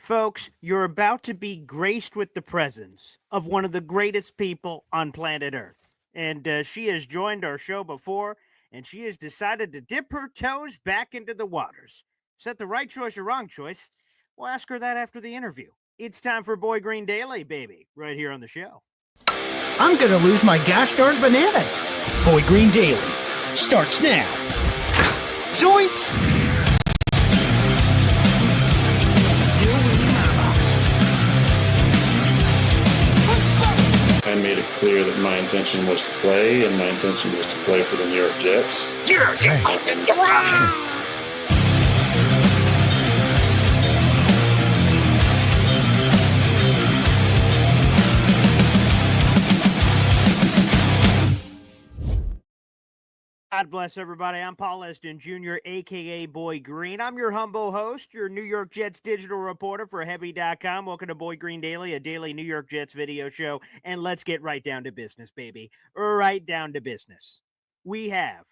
Folks, you're about to be graced with the presence of one of the greatest people on planet Earth. And she has joined our show before, and she has decided to dip her toes back into the waters. Is that the right choice or wrong choice? We'll ask her that after the interview. It's time for Boy Green Daily, baby, right here on the show. I'm going to lose my gosh darn bananas. Boy Green Daily starts now. Zoinks! I made it clear that my intention was to play, and my intention was to play for the New York Jets. God bless everybody. I'm Paul Eston Jr., a.k.a. Boy Green. I'm your humble host, your New York Jets digital reporter for Heavy.com. Welcome to Boy Green Daily, a daily New York Jets video show. And let's get right down to business, baby. Right down to business. We have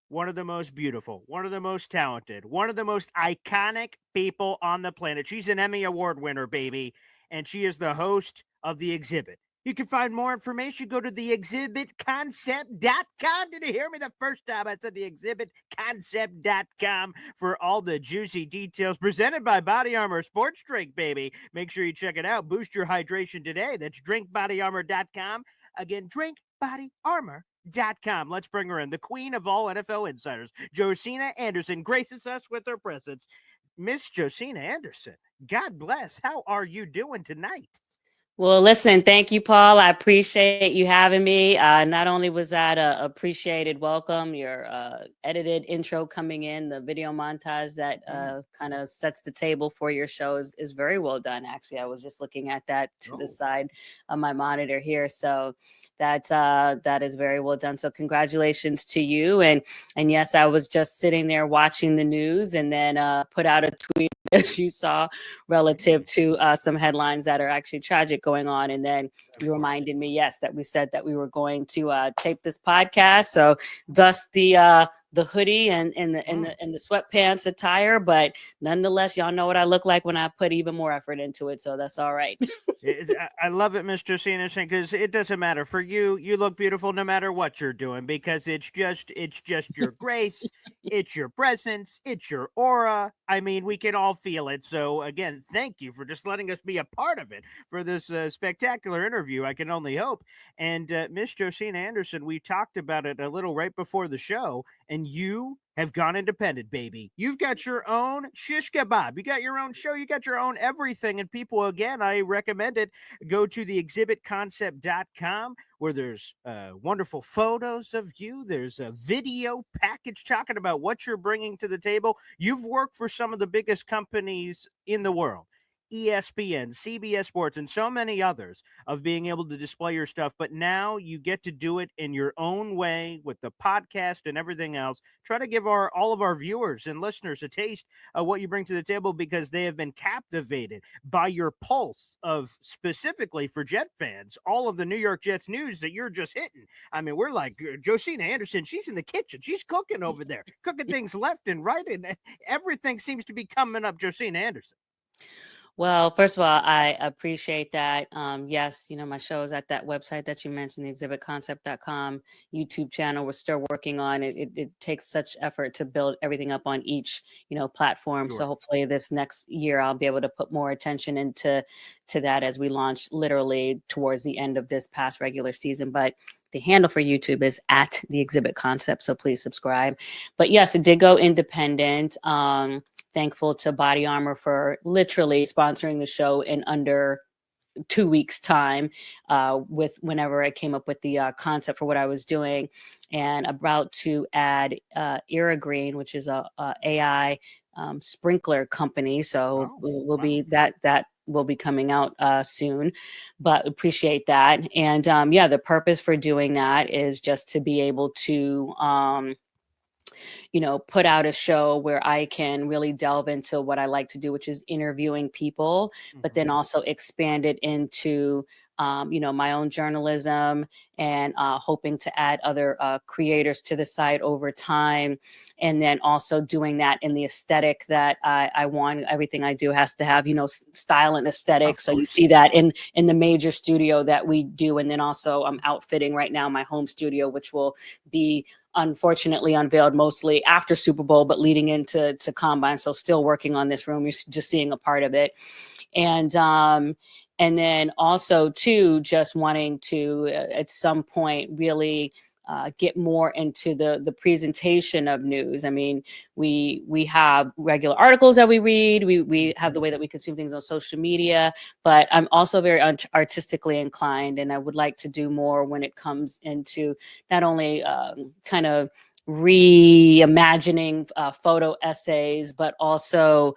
one of the most beautiful, one of the most talented, one of the most iconic people on the planet. She's an Emmy Award winner, baby, and she is the host of The Exhibit. You can find more information. Go to theexhibitconcept.com. Did you hear me the first time I said theexhibitconcept.com for all the juicy details? Presented by Body Armor Sports Drink, baby. Make sure you check it out. Boost your hydration today. That's drinkbodyarmor.com. Again, drinkbodyarmor.com. Let's bring her in. The queen of all NFL insiders, Josina Anderson, graces us with her presence. Miss Josina Anderson, God bless. How are you doing tonight? Well, listen, thank you, Paul. I appreciate you having me. Not only was that a appreciated welcome, your edited intro coming in, the video montage that kind of sets the table for your show is very well done. Actually, I was just looking at that to the side of my monitor here. So that is very well done. So congratulations to you. And yes, I was just sitting there watching the news and then put out a tweet, as you saw, relative to some headlines that are actually tragic going on. And then you reminded me, yes, that we said that we were going to tape this podcast. So thus the hoodie and the sweatpants attire, but nonetheless, y'all know what I look like when I put even more effort into it. So that's all right. I love it, Mr. Josina, because it doesn't matter for you. You look beautiful no matter what you're doing, because it's just your grace, it's your presence, it's your aura. I mean, we can all feel it. So again, thank you for just letting us be a part of it for this spectacular interview. I can only hope. And Miss Josina Anderson, we talked about it a little right before the show, and you have gone independent, baby. You've got your own shish kebab. You got your own show. You got your own everything. And people, again, I recommend it. Go to theexhibitconcept.com where there's wonderful photos of you. There's a video package talking about what you're bringing to the table. You've worked for some of the biggest companies in the world. ESPN, CBS Sports, and so many others, of being able to display your stuff. But now you get to do it in your own way with the podcast and everything else. Try to give all of our viewers and listeners a taste of what you bring to the table, because they have been captivated by your pulse of, specifically for Jet fans, all of the New York Jets news that you're just hitting. I mean, we're like, Josina Anderson, she's in the kitchen. She's cooking over there, cooking things left and right, and everything seems to be coming up Josina Anderson. Well, first of all, I appreciate that. Yes, my show is at that website that you mentioned, the exhibitconcept.com YouTube channel. We're still working on it. It takes such effort to build everything up on each, platform. Sure. So hopefully this next year, I'll be able to put more attention into that as we launch literally towards the end of this past regular season. But the handle for YouTube is at the Exhibit Concept. So please subscribe. But yes, it did go independent. Thankful to Body Armor for literally sponsoring the show in under 2 weeks' time, with whenever I came up with the concept for what I was doing, and about to add Era Green, which is a AI sprinkler company. So we'll be that will be coming out soon, but appreciate that. And the purpose for doing that is just to be able to put out a show where I can really delve into what I like to do, which is interviewing people, but then also expand it into my own journalism, and hoping to add other creators to the site over time. And then also doing that in the aesthetic that I want. Everything I do has to have, style and aesthetic. So you see that in the major studio that we do. And then also I'm outfitting right now my home studio, which will be unfortunately unveiled mostly after Super Bowl, but leading into Combine. So still working on this room. You're just seeing a part of it. And then also too, just wanting to at some point really get more into the presentation of news. I mean, we have regular articles that we read. We have the way that we consume things on social media, but I'm also very artistically inclined, and I would like to do more when it comes into not only kind of reimagining photo essays, but also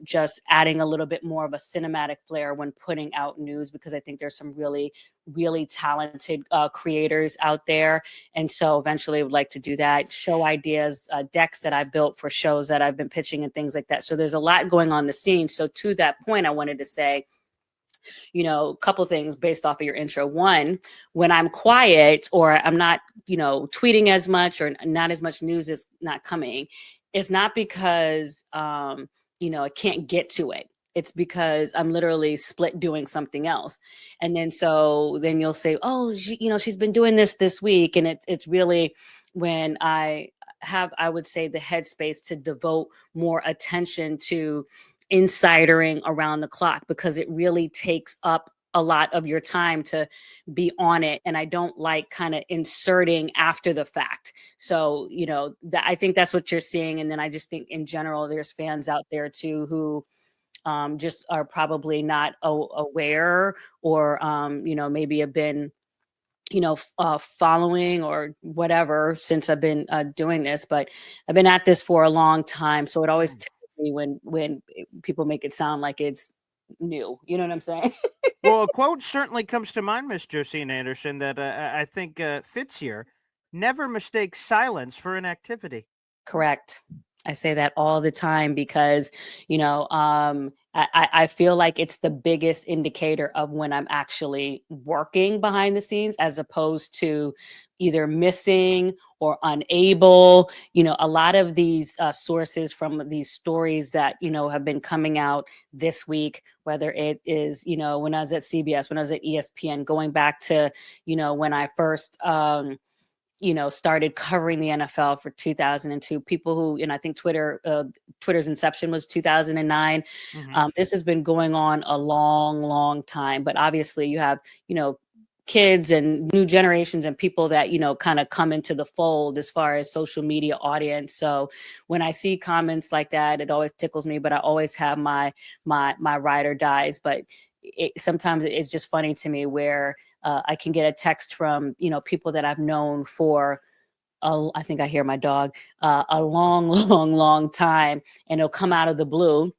just adding a little bit more of a cinematic flair when putting out news, because I think there's some really, really talented creators out there. And so eventually I would like to do that, show ideas, decks that I've built for shows that I've been pitching and things like that. So there's a lot going on the scene. So to that point, I wanted to say, a couple things based off of your intro. One, when I'm quiet or I'm not, tweeting as much or not as much news is not coming, it's not because, I can't get to it. It's because I'm literally split doing something else. And then you'll say, oh, she's been doing this week. And it's really when I have, I would say, the headspace to devote more attention to insidering around the clock, because it really takes up a lot of your time to be on it. And I don't like kind of inserting after the fact. So, I think that's what you're seeing. And then I just think in general, there's fans out there too, who just are probably not aware or, maybe have been, following or whatever since I've been doing this, but I've been at this for a long time. So it always tickles me when people make it sound like it's new. You know what I'm saying? Well, a quote certainly comes to mind, Miss Josina Anderson, that I think fits here. Never mistake silence for inactivity. Correct. I say that all the time because, I feel like it's the biggest indicator of when I'm actually working behind the scenes, as opposed to either missing or unable. A lot of these sources from these stories that, have been coming out this week, whether it is, when I was at CBS, when I was at ESPN, going back to, when I first, started covering the NFL for 2002. People who, and I think Twitter's inception was 2009. This has been going on a long, long time. But obviously, you have, kids and new generations and people that, kind of come into the fold as far as social media audience. So when I see comments like that, it always tickles me. But I always have my ride or dies. But sometimes it's just funny to me where I can get a text from, people that I've known for, I think I hear my dog, a long, long, long time, and it'll come out of the blue.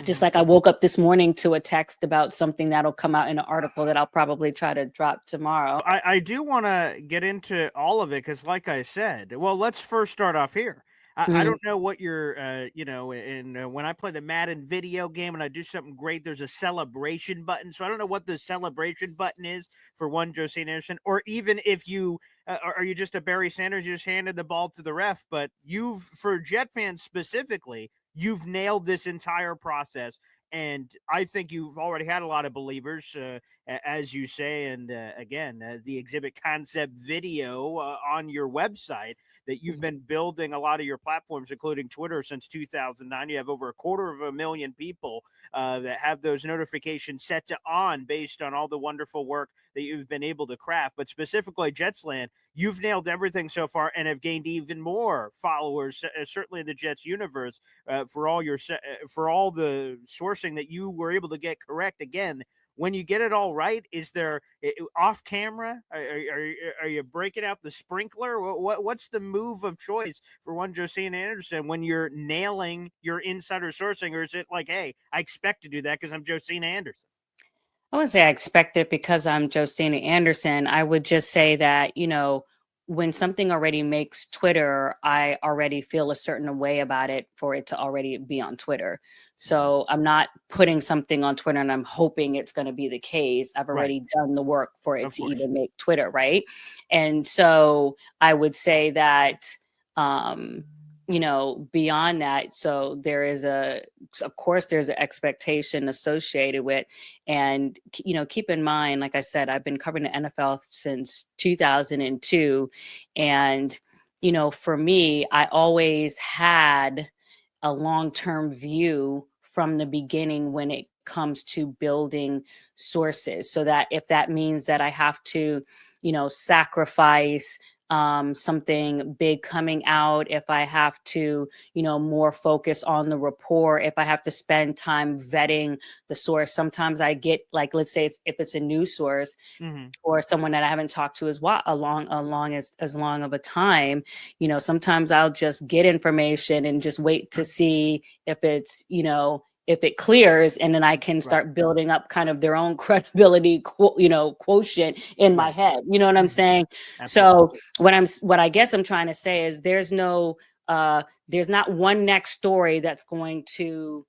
Just like I woke up this morning to a text about something that'll come out in an article that I'll probably try to drop tomorrow. I do want to get into all of it because, like I said, well, let's first start off here. I don't know what you're, when I play the Madden video game and I do something great, there's a celebration button. So I don't know what the celebration button is for one Josina Anderson, or even if you are you just a Barry Sanders, you just handed the ball to the ref. But for Jet fans specifically, you've nailed this entire process. And I think you've already had a lot of believers, as you say. And again, the exhibit concept video on your website that you've been building a lot of your platforms, including Twitter, since 2009. You have over 250,000 people that have those notifications set to on based on all the wonderful work that you've been able to craft. But specifically Jetsland, you've nailed everything so far and have gained even more followers, certainly in the Jets universe, for all the sourcing that you were able to get correct. Again, when you get it all right, is there off camera? Are you breaking out the sprinkler? What's the move of choice for one Josina Anderson when you're nailing your insider sourcing? Or is it like, hey, I expect to do that because I'm Josina Anderson? I wouldn't say I expect it because I'm Josina Anderson. I would just say that, when something already makes Twitter, I already feel a certain way about it for it to already be on Twitter. So I'm not putting something on Twitter and I'm hoping it's going to be the case. I've already done the work for it to even make Twitter, right? And so I would say that, beyond that, so there is of course, there's an expectation associated with, and, keep in mind, like I said, I've been covering the NFL since 2002. And, for me, I always had a long-term view from the beginning when it comes to building sources. So that if that means that I have to, sacrifice something big coming out, if I have to, more focus on the rapport, if I have to spend time vetting the source. Sometimes I get, like, let's say if it's a news source or someone that I haven't talked to as long of a time, sometimes I'll just get information and just wait to see if it's, if it clears, and then I can start building up kind of their own credibility, quotient in my head. You know what I'm saying? Absolutely. So what I guess I'm trying to say is there's not one next story that's going to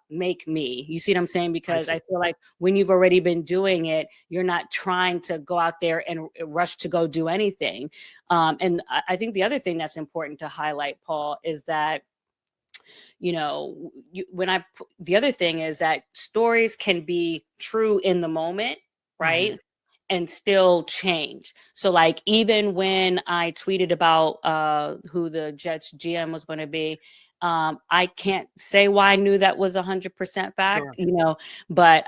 make me. You see what I'm saying? Because I feel like when you've already been doing it, you're not trying to go out there and rush to go do anything. And I think the other thing that's important to highlight, Paul, is that the other thing is that stories can be true in the moment, right? And still change. So like, even when I tweeted about who the Jets GM was going to be, I can't say why I knew that was 100% fact, but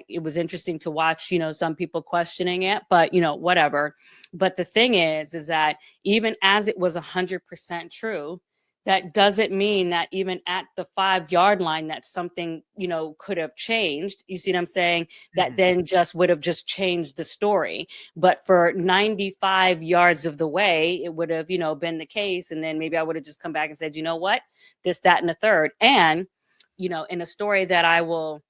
it was interesting to watch, some people questioning it, but whatever. But the thing is that even as it was 100% true, that doesn't mean that even at the 5-yard line that something, could have changed. You see what I'm saying? That then just would have just changed the story. But for 95 yards of the way, it would have, been the case. And then maybe I would have just come back and said, you know what, this, that, and the third. And, in a story that I will,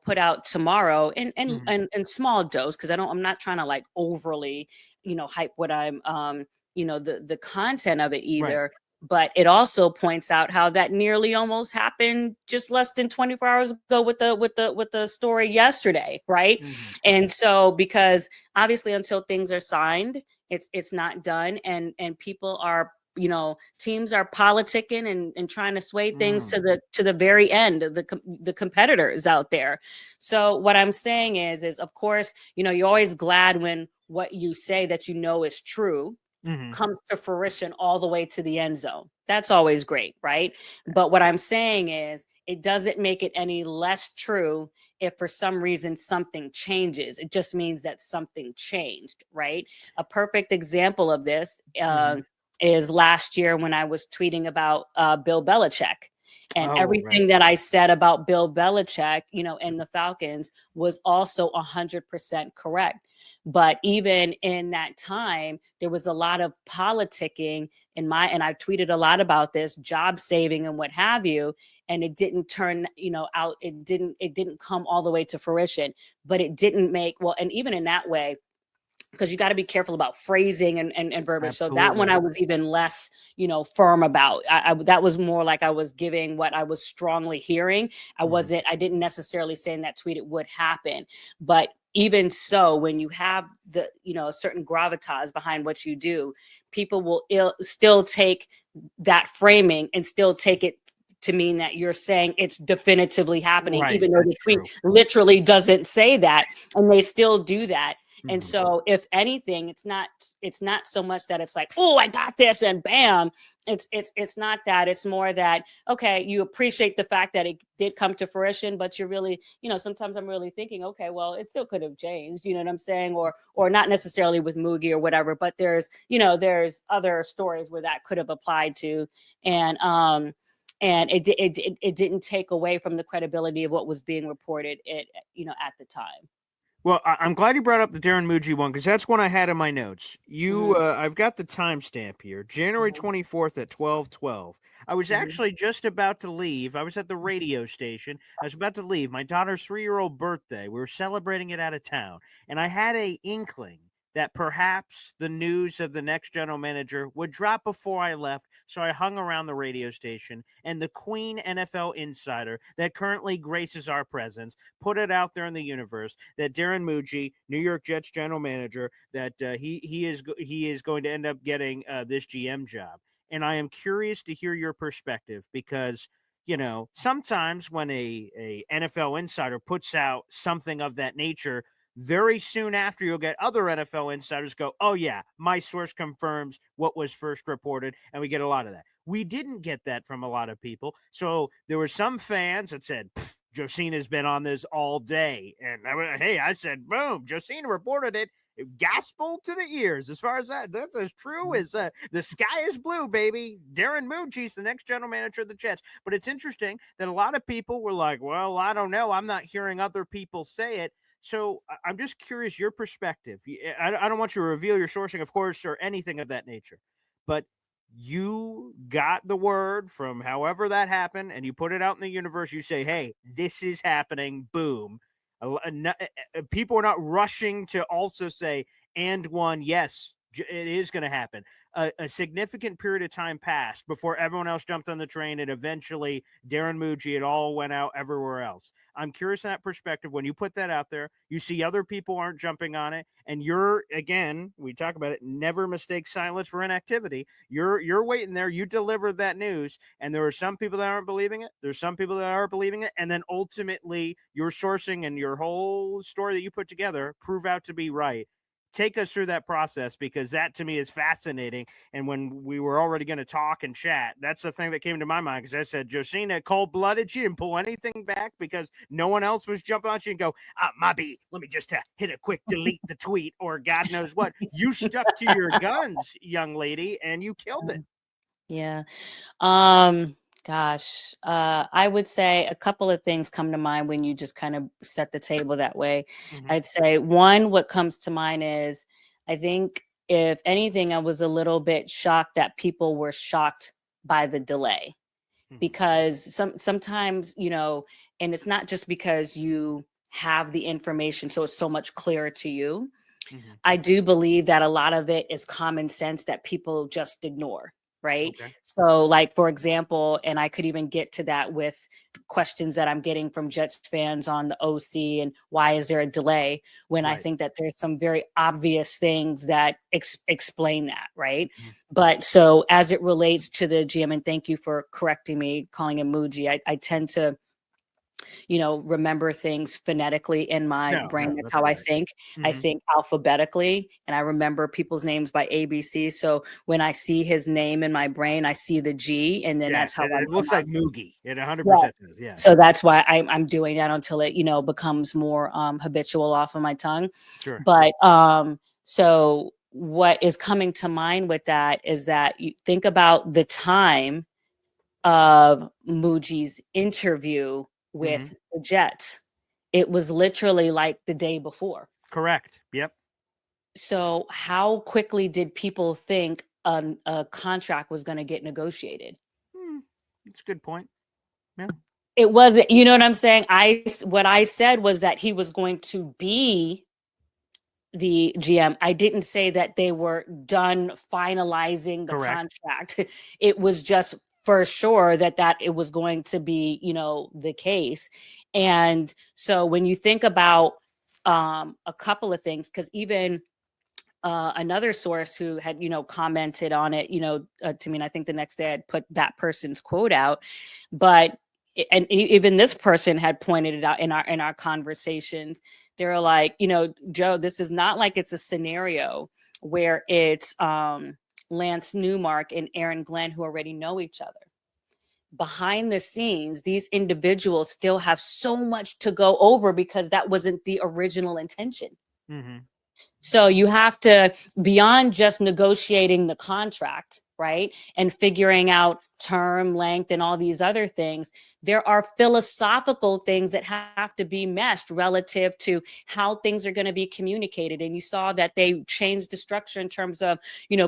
put out tomorrow in small dose, because I'm not trying to like overly, hype what I'm, the content of it either. Right. But it also points out how that nearly almost happened just less than 24 hours ago with the story yesterday, right? And so, because obviously until things are signed, it's not done, and people are, teams are politicking and trying to sway things to the very end of the competitors out there. So what I'm saying is of course, you're always glad when what you say that is true comes to fruition all the way to the end zone. That's always great, right? But what I'm saying is it doesn't make it any less true if for some reason something changes. It just means that something changed, right? A perfect example of this is last year when I was tweeting about Bill Belichick. And everything that I said about Bill Belichick, and the Falcons was also 100% correct. But even in that time, there was a lot of politicking and I tweeted a lot about this, job saving and what have you. And it didn't turn, out. It didn't come all the way to fruition, but it didn't make, well, and even in that way, because you got to be careful about phrasing and verbiage. Absolutely. So that one I was even less, firm about. That was more like I was giving what I was strongly hearing. I didn't necessarily say in that tweet it would happen. But even so, when you have the, a certain gravitas behind what you do, people will still take that framing and still take it to mean that you're saying it's definitively happening, right, even though the tweet literally doesn't say that, and they still do that. And so if anything, it's not so much that it's like, oh, I got this and bam. It's not that. It's more that, okay, you appreciate the fact that it did come to fruition, but you're really, sometimes I'm really thinking, okay, well, it still could have changed, you know what I'm saying? Or not necessarily with Moogie or whatever, but there's other stories where that could have applied to. And it didn't take away from the credibility of what was being reported at the time. Well, I'm glad you brought up the Darren Muji one, because that's one I had in my notes. I've got the timestamp here, January 24th at 12:12. I was actually just about to leave. I was at the radio station. I was about to leave. My daughter's 3-year-old birthday. We were celebrating it out of town, and I had a inkling that perhaps the news of the next general manager would drop before I left. So I hung around the radio station, and the Queen NFL Insider that currently graces our presence put it out there in the universe that Darren Muji, New York Jets general manager, that he is going to end up getting this GM job. And I am curious to hear your perspective because, you know, sometimes when a NFL insider puts out something of that nature, very soon after you'll get other NFL insiders go, oh yeah, my source confirms what was first reported, and we get a lot of that. We didn't get that from a lot of people. So there were some fans that said, Josina's been on this all day. And I said, boom, Josina reported it. Gospel to the ears. As far as that's as true as the sky is blue, baby. Darren Muji's the next general manager of the Jets. But it's interesting that a lot of people were like, well, I don't know. I'm not hearing other people say it. So I'm just curious your perspective. I don't want you to reveal your sourcing, of course, or anything of that nature. But you got the word from however that happened, and you put it out in the universe. You say, hey, this is happening. Boom. People are not rushing to also say, and one, yes, it is going to happen. A significant period of time passed before everyone else jumped on the train, and eventually Darren Muji, it all went out everywhere else. I'm curious in that perspective. When you put that out there, you see other people aren't jumping on it, and you're, again, we talk about it, never mistake silence for inactivity. You're waiting there. You delivered that news, and there are some people that aren't believing it. There's some people that are believing it, and then ultimately your sourcing and your whole story that you put together prove out to be right. Take us through that process, because that to me is fascinating. And when we were already going to talk and chat, that's the thing that came to my mind, because I said, Josina, cold-blooded, she didn't pull anything back because no one else was jumping on you and go, Mobby, let me just hit a quick delete the tweet or God knows what. You stuck to your guns, young lady, and you killed it. Yeah. Gosh, I would say a couple of things come to mind when you just kind of set the table that way. Mhm. I'd say one, what comes to mind is, I think if anything, I was a little bit shocked that people were shocked by the delay, Mhm. because sometimes, you know, and it's not just because you have the information, so it's so much clearer to you. Mhm. I do believe that a lot of it is common sense that people just ignore. Right. Okay. So, like, for example, and I could even get to that with questions that I'm getting from Jets fans on the OC and why is there a delay, when I Right. think that there's some very obvious things that explain that. Right. Mhm. But so as it relates to the GM, and thank you for correcting me, calling him Muji, I tend to, you know, remember things phonetically in my brain. That's That's how all I right. think. I Mhm. think alphabetically, and I remember people's names by ABC. So when I see his name in my brain, I see the G, and then Yeah, that's how I'm it looks like pronouncing. Moogie. It 100% Yes. does. Yeah. So that's why I'm doing that until it, you know, becomes more habitual off of my tongue. Sure. But so what is coming to mind with that is that you think about the time of Muji's interview with the Jets. It was literally like the day before. Correct. Yep. So how quickly did people think a contract was going to get negotiated? That's a good point. Yeah. It wasn't, you know what I'm saying? What I said was that he was going to be the GM. I didn't say that they were done finalizing the Correct. contract. It was just for sure that it was going to be, you know, the case. And so when you think about a couple of things, because even another source who had, you know, commented on it, you know, to me, and I think the next day I'd put that person's quote out, but and even this person had pointed it out in our conversations. They were like, you know, Joe, this is not like it's a scenario where it's Lance Newmark and Aaron Glenn who already know each other. Behind the scenes, these individuals still have so much to go over because that wasn't the original intention. Mm-hmm. So you have to, beyond just negotiating the contract, right? And figuring out term length and all these other things, there are philosophical things that have to be meshed relative to how things are going to be communicated. And you saw that they changed the structure in terms of,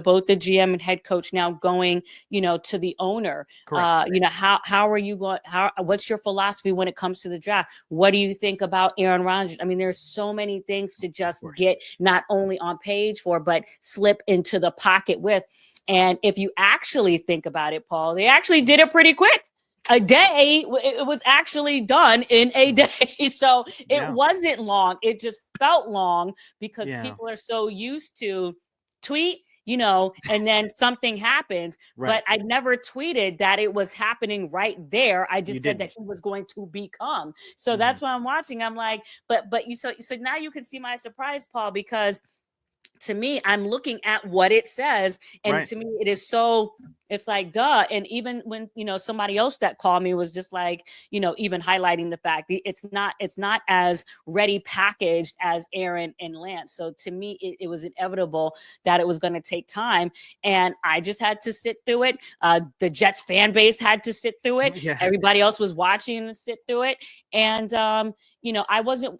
both the GM and head coach now going, to the owner. Correct. How are you going? What's your philosophy when it comes to the draft? What do you think about Aaron Rodgers? I mean, there's so many things to just get not only on page for, but slip into the pocket with. And if you actually think about it, Paul, they actually did it pretty quick. A day, it was actually done in a day. So it wasn't long. It just felt long because people are so used to tweet, and then something happens. Right. But I never tweeted that it was happening right there. I just said that he was going to become. So that's why I'm watching. I'm like, but so now you can see my surprise, Paul, because to me, I'm looking at what it says. And to me, it is so, it's like, duh. And even when, somebody else that called me was just like, even highlighting the fact that it's not as ready packaged as Aaron and Lance. So to me, it was inevitable that it was going to take time. And I just had to sit through it. The Jets fan base had to sit through it. Yeah. Everybody else was watching and sit through it. And, I wasn't,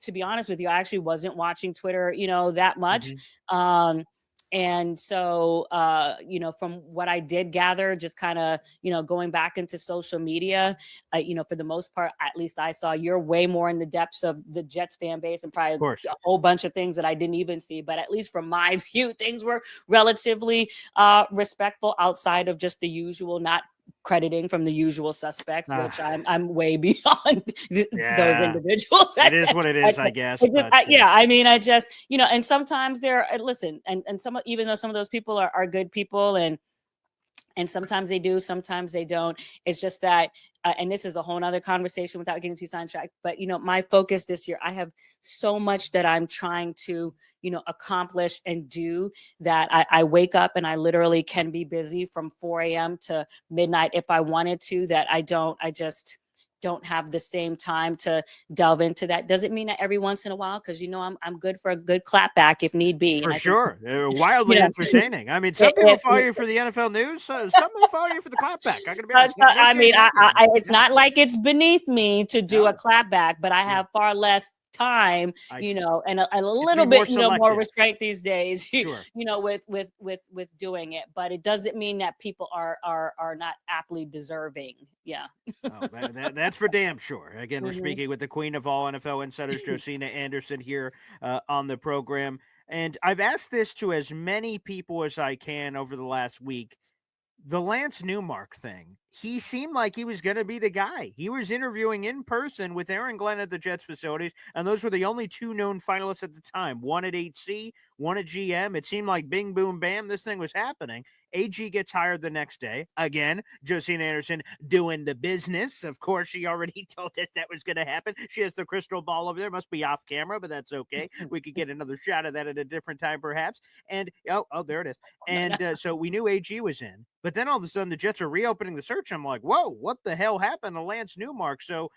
to be honest with you, I actually wasn't watching Twitter, that much. And so, from what I did gather, just kind of, going back into social media, for the most part, at least I saw you're way more in the depths of the Jets fan base and probably a whole bunch of things that I didn't even see. But at least from my view, things were relatively respectful outside of just the usual, not crediting from the usual suspects, which I'm way beyond those individuals. It is what it is, I guess. I mean, I just, and sometimes listen, and some, even though some of those people are good people and sometimes they do, sometimes they don't. It's just that, and this is a whole nother conversation without getting too sidetracked, but, my focus this year, I have so much that I'm trying to, accomplish and do that I wake up and I literally can be busy from 4 a.m. to midnight if I wanted to, that I just don't have the same time to delve into that. Doesn't mean that every once in a while, because I'm good for a good clapback if need be. For sure. They're wildly entertaining. I mean, some people follow you for the NFL news, some may follow you for the clapback. I'm gonna be honest. It's not like it's beneath me to do a clapback, but I have far less time, and a little bit, more restraint these days, with doing it. But it doesn't mean that people are not aptly deserving. Yeah. That's for damn sure. Again, we're speaking with the queen of all NFL insiders, Josina Anderson, here on the program. And I've asked this to as many people as I can over the last week. The Lance Newmark thing, he seemed like he was going to be the guy. He was interviewing in person with Aaron Glenn at the Jets facilities, and those were the only two known finalists at the time, one at HC, one at GM. It seemed like bing, boom, bam, this thing was happening. AG gets hired the next day. Again, Josina Anderson doing the business. Of course, she already told us that was going to happen. She has the crystal ball over there. Must be off camera, but that's okay. We could get another shot of that at a different time, perhaps. And, there it is. And so we knew AG was in. But then all of a sudden, the Jets are reopening the search. I'm like, whoa, what the hell happened to Lance Newmark? So,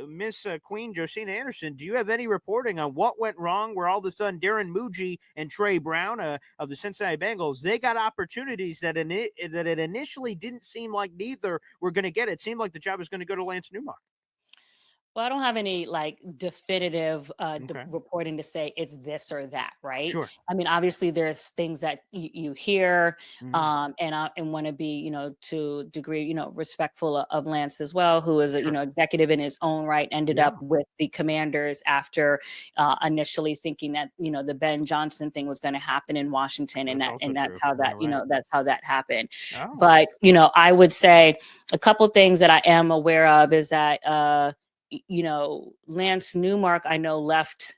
Miss Queen Josina Anderson, do you have any reporting on what went wrong where all of a sudden Darren Muji and Trey Brown of the Cincinnati Bengals, they got opportunities that it initially didn't seem like neither were going to get. It seemed like the job was going to go to Lance Newmark. Well, I don't have any definitive reporting to say it's this or that, right? Sure. I mean, obviously there's things that you hear, and want to be, to a degree, respectful of Lance as well, who is a, executive in his own right, ended up with the Commanders after initially thinking that, the Ben Johnson thing was going to happen in Washington, and that's how that happened. Oh. But, I would say a couple things that I am aware of is that, Lance Newmark, I know, left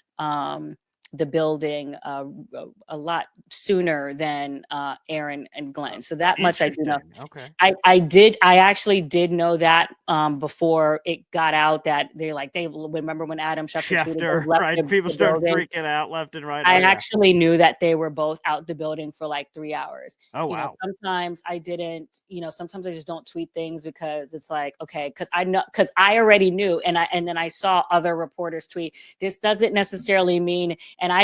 the building a lot sooner than Aaron and Glenn. So that much I do know. Okay. I actually did know that before it got out that they remember when Adam Schefter right? People started freaking out left and right. I actually knew that they were both out the building for 3 hours. Oh, wow. Sometimes I didn't, sometimes I just don't tweet things because it's like, okay, because I already knew, and then I saw other reporters tweet. This doesn't necessarily mean and I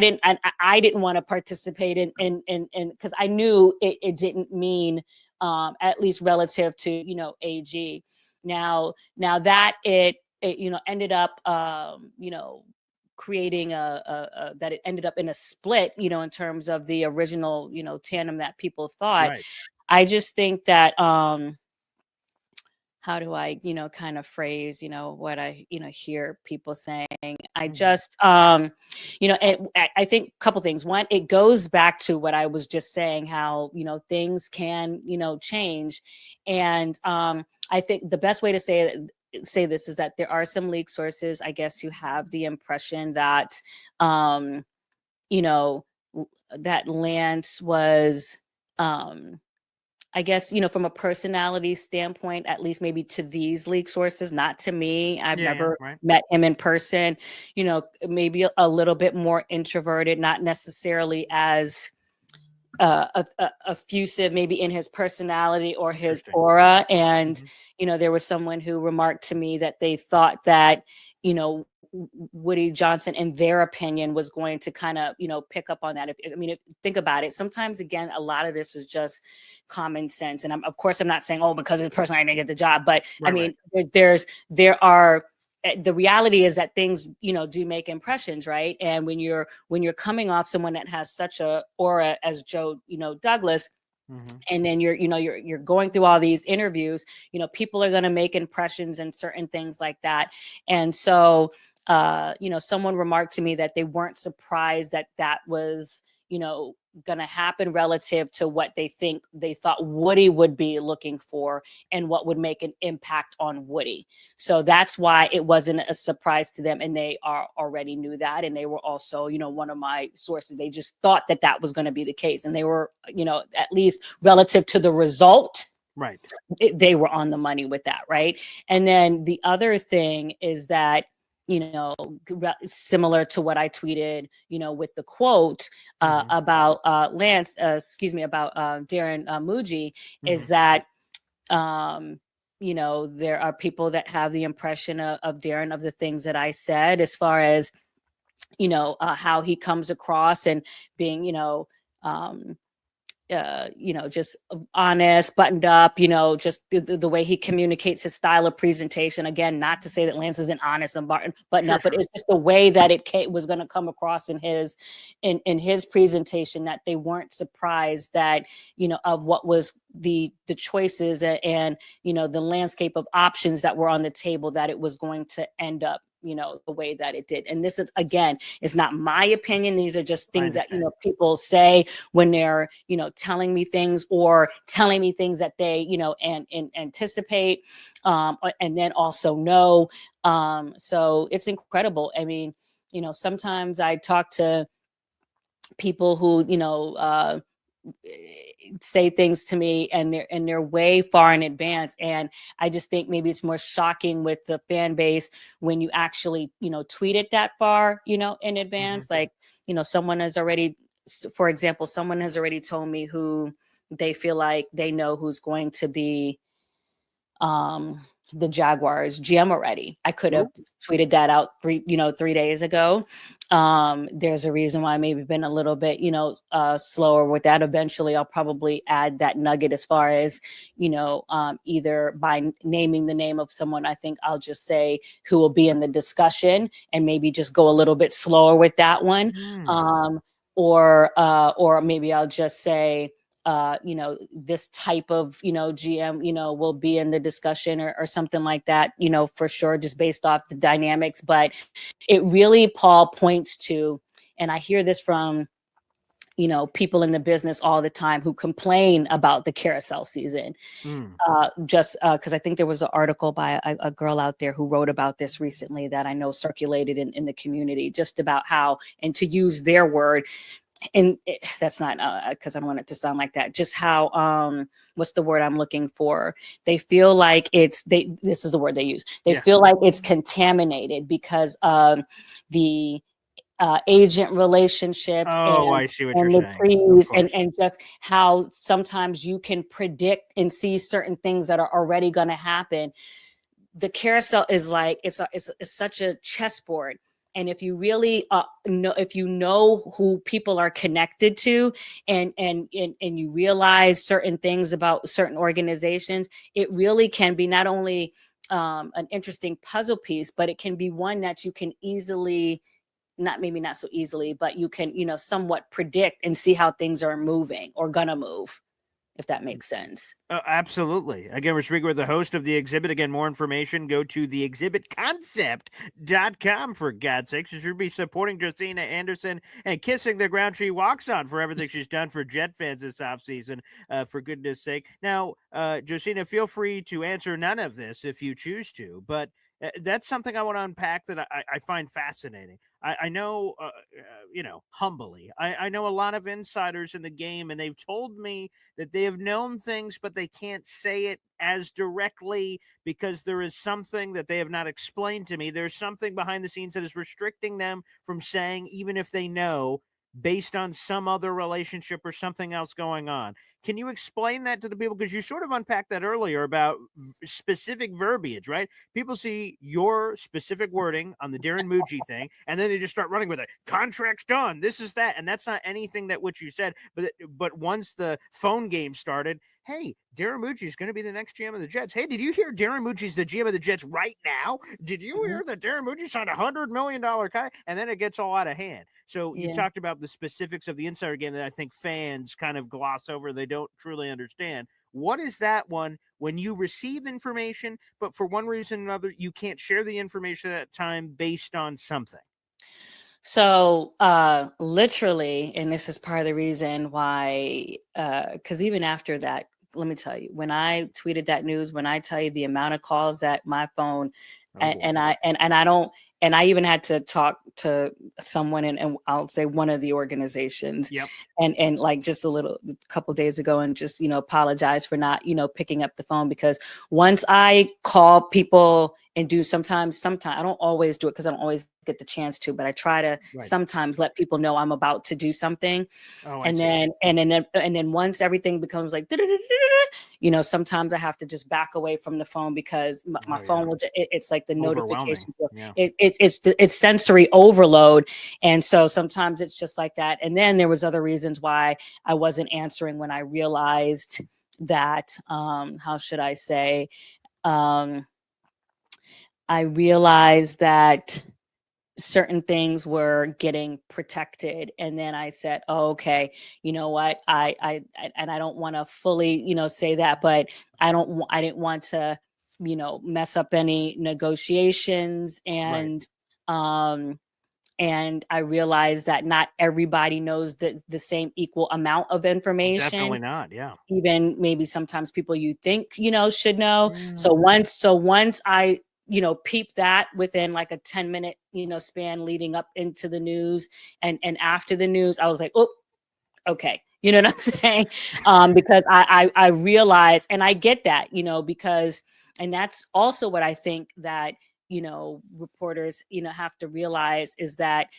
didn't want to participate in because I knew it didn't mean at least relative to, you know, AG. Now that it you know, ended up you know, creating that it ended up in a split, you know, in terms of the original, you know, tandem that people thought. Right. I just think that how do I, you know, kind of phrase, you know, what I, you know, hear people saying. I just you know, I think a couple things. One, it goes back to what I was just saying, how, you know, things can, you know, change. And I think the best way to say this is that there are some leak sources, I guess, who have the impression that you know, that Lance was I guess, you know, from a personality standpoint, at least maybe to these leak sources, not to me. I've never right. met him in person, you know, maybe a little bit more introverted, not necessarily as effusive, maybe in his personality or his Interesting. aura. And, you know, there was someone who remarked to me that they thought that, you know, Woody Johnson, in their opinion, was going to kind of, you know, pick up on that. Think about it. Sometimes, again, a lot of this is just common sense. And of course, I'm not saying, oh, because of the person I didn't get the job. But Right, I mean, there are the reality is that things, you know, do make impressions, right? And when you're coming off someone that has such a aura as Joe, you know, Douglas, and then you're going through all these interviews, you know, people are going to make impressions and certain things like that. And so you know, someone remarked to me that they weren't surprised that that was, you know, going to happen relative to what they thought Woody would be looking for and what would make an impact on Woody. So that's why it wasn't a surprise to them, and they already knew that, and they were also, you know, one of my sources. They just thought that that was going to be the case, and they were, you know, at least relative to the result, Right. they were on the money with that, right? And then the other thing is that, you know, similar to what I tweeted, you know, with the quote about Lance, about Darren Muji, is that, you know, there are people that have the impression of Darren, of the things that I said, as far as, you know, how he comes across and being, you know, just honest, buttoned up, you know, just the way he communicates, his style of presentation. Again, not to say that Lance isn't honest and buttoned up, but it's just the way that was going to come across in his presentation, that they weren't surprised that, you know, of what was the choices and, you know, the landscape of options that were on the table, that it was going to end up, you know, the way that it did. And this is, again, is not my opinion. These are just things that, you know, people say when they're, you know, telling me things or telling me things that they, you know, and anticipate, and then also know. So it's incredible. I mean, you know, sometimes I talk to people who, you know, say things to me, and they're way far in advance, and I just think maybe it's more shocking with the fan base when you actually, you know, tweet it that far, you know, in advance. Like, you know, for example, someone has already told me who they feel like they know who's going to be the Jaguars GM already. I could have tweeted that out 3 days ago. There's a reason why I maybe been a little bit, you know, slower with that. Eventually I'll probably add that nugget, as far as, you know, either by naming the name of someone. I think I'll just say who will be in the discussion, and maybe just go a little bit slower with that one. Or maybe I'll just say, you know, this type of, you know, GM, you know, will be in the discussion, or something like that, you know, for sure, just based off the dynamics. But it really, Paul, points to, and I hear this from, you know, people in the business all the time who complain about the carousel season. Just because I think there was an article by a girl out there who wrote about this recently that I know circulated in the community, just about how, and to use their word, and that's not because I don't want it to sound like that, just how what's the word I'm looking for, they feel like this is the word they use, they feel like it's contaminated because of the agent relationships, I see what you're and the saying. trees, and just how sometimes you can predict and see certain things that are already going to happen. The carousel is like, it's such a chessboard. And if you really if you know who people are connected to, and you realize certain things about certain organizations, it really can be not only an interesting puzzle piece, but it can be one that you can easily, maybe not so easily, but you can, somewhat predict and see how things are moving or gonna move, if that makes sense. Absolutely. Again, we're speaking with the host of The Exhibit. Again, more information, go to theexhibitconcept.com, for God's sakes. You should be supporting Josina Anderson and kissing the ground she walks on for everything she's done for Jet fans this offseason, for goodness sake. Now, Josina, feel free to answer none of this if you choose to, but that's something I want to unpack that I find fascinating. I know, humbly, I know a lot of insiders in the game, and they've told me that they have known things, but they can't say it as directly because there is something that they have not explained to me. There's something behind the scenes that is restricting them from saying, even if they know, based on some other relationship or something else going on. Can you explain that to the people? Because you sort of unpacked that earlier about specific verbiage, right? People see your specific wording on the Darren Muji thing, and then they just start running with it. Contract's done. This is that. And that's not anything that what you said. But once the phone game started, hey, Darren Muji is going to be the next GM of the Jets. Hey, did you hear Darren Muji's the GM of the Jets right now? Did you hear that Darren Muji signed $100 million contract? And then it gets all out of hand. So you talked about the specifics of the insider game that I think fans kind of gloss over. They don't truly understand. What is that one when you receive information, but for one reason or another, you can't share the information at that time based on something? So literally, and this is part of the reason why, because even after that, let me tell you, when I tweeted that news, when I tell you the amount of calls that my phone, and I even had to talk to someone, and I'll say one of the organizations, and like just a couple of days ago, and just apologize for not picking up the phone, because once I call people and do sometimes I don't always do it because I don't always get the chance to, but I try to sometimes let people know I'm about to do something. And then once everything becomes like, sometimes I have to just back away from the phone, because my phone will, it's like the notification. It's sensory overload. And so sometimes it's just like that. And then there was other reasons why I wasn't answering when I realized that, how should I say, I realized that certain things were getting protected. And then I said, oh, okay, you know what? I don't want to fully, say that, but I didn't want to, mess up any negotiations. And, and I realized that not everybody knows the same equal amount of information. Definitely not. Yeah. Even maybe sometimes people you think, should know. So once I, peep that within like a 10-minute, span leading up into the news and after the news, I was like, oh, okay. You know what I'm saying? Because I realize, and I get that, because, and that's also what I think that, reporters, have to realize, is that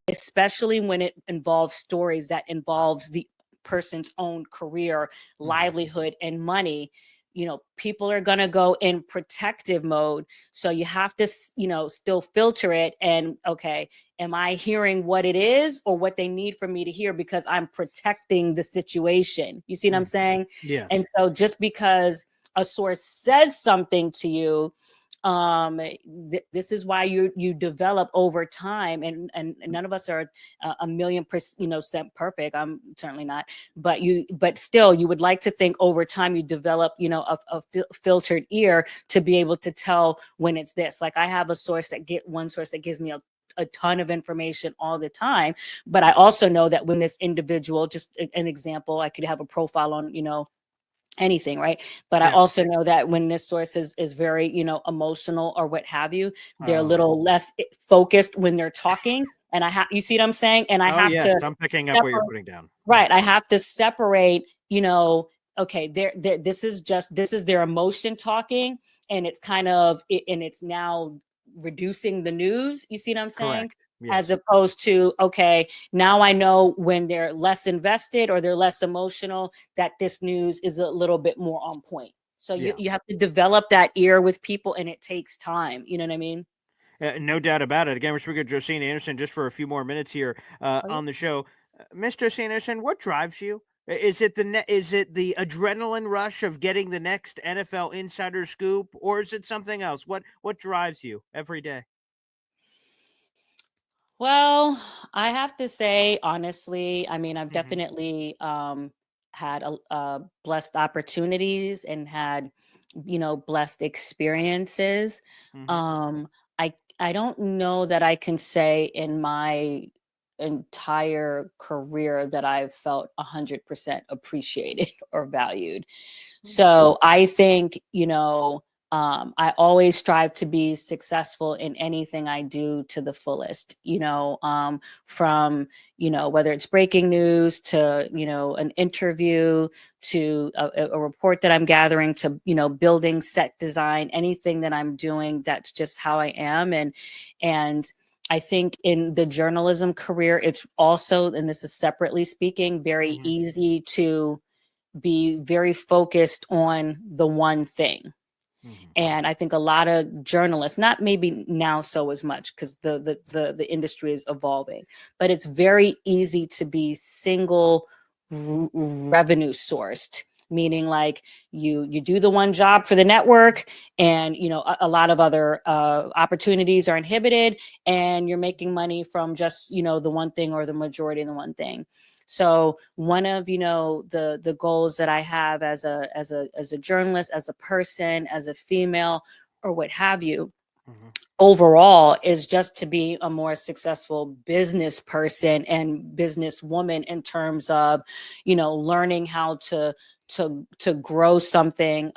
especially when it involves stories that involves the person's own career, livelihood, and money, people are going to go in protective mode. So you have to, still filter it. And okay, am I hearing what it is or what they need for me to hear, because I'm protecting the situation? You see what I'm saying? Yeah. And so just because a source says something to you, this is why you develop over time, and none of us are a million percent perfect. I'm certainly not, but still you would like to think over time you develop a filtered ear to be able to tell when it's this. Like I have one source that gives me a ton of information all the time, but I also know that when this individual, just an example, I could have a profile on anything, right? But I also know that when this source is very, emotional or what have you, they're a little less focused when they're talking. And you see what I'm saying? And I have to. I'm picking up what you're putting down. Right. I have to separate, okay, this is their emotion talking, and it's kind of, and it's now reducing the news. You see what I'm saying? Correct. Yes. As opposed to, okay, now I know when they're less invested or they're less emotional, that this news is a little bit more on point. So you have to develop that ear with people, and it takes time. You know what I mean? No doubt about it. Again, we're speaking with Josina Anderson just for a few more minutes here on the show. Miss Josina Anderson, what drives you? Is it is it the adrenaline rush of getting the next NFL Insider scoop, or is it something else? What drives you every day? Well, I have to say, honestly, I mean, I've Hmm. definitely had blessed opportunities and had, blessed experiences. Hmm. Um, I don't know that I can say in my entire career that I've felt 100% appreciated or valued. So I think, I always strive to be successful in anything I do to the fullest, from, whether it's breaking news to, an interview to a report that I'm gathering to, building set design, anything that I'm doing, that's just how I am. And I think in the journalism career, it's also, and this is separately speaking, very Hmm. easy to be very focused on the one thing. Hmm. And I think a lot of journalists, not maybe now so as much because the industry is evolving, but it's very easy to be single revenue sourced, meaning like you do the one job for the network, and a lot of other opportunities are inhibited, and you're making money from just the one thing or the majority of the one thing. So one of the goals that I have as a journalist, as a person, as a female, or what have you, Hmm. overall is just to be a more successful business person and businesswoman in terms of learning how to grow something,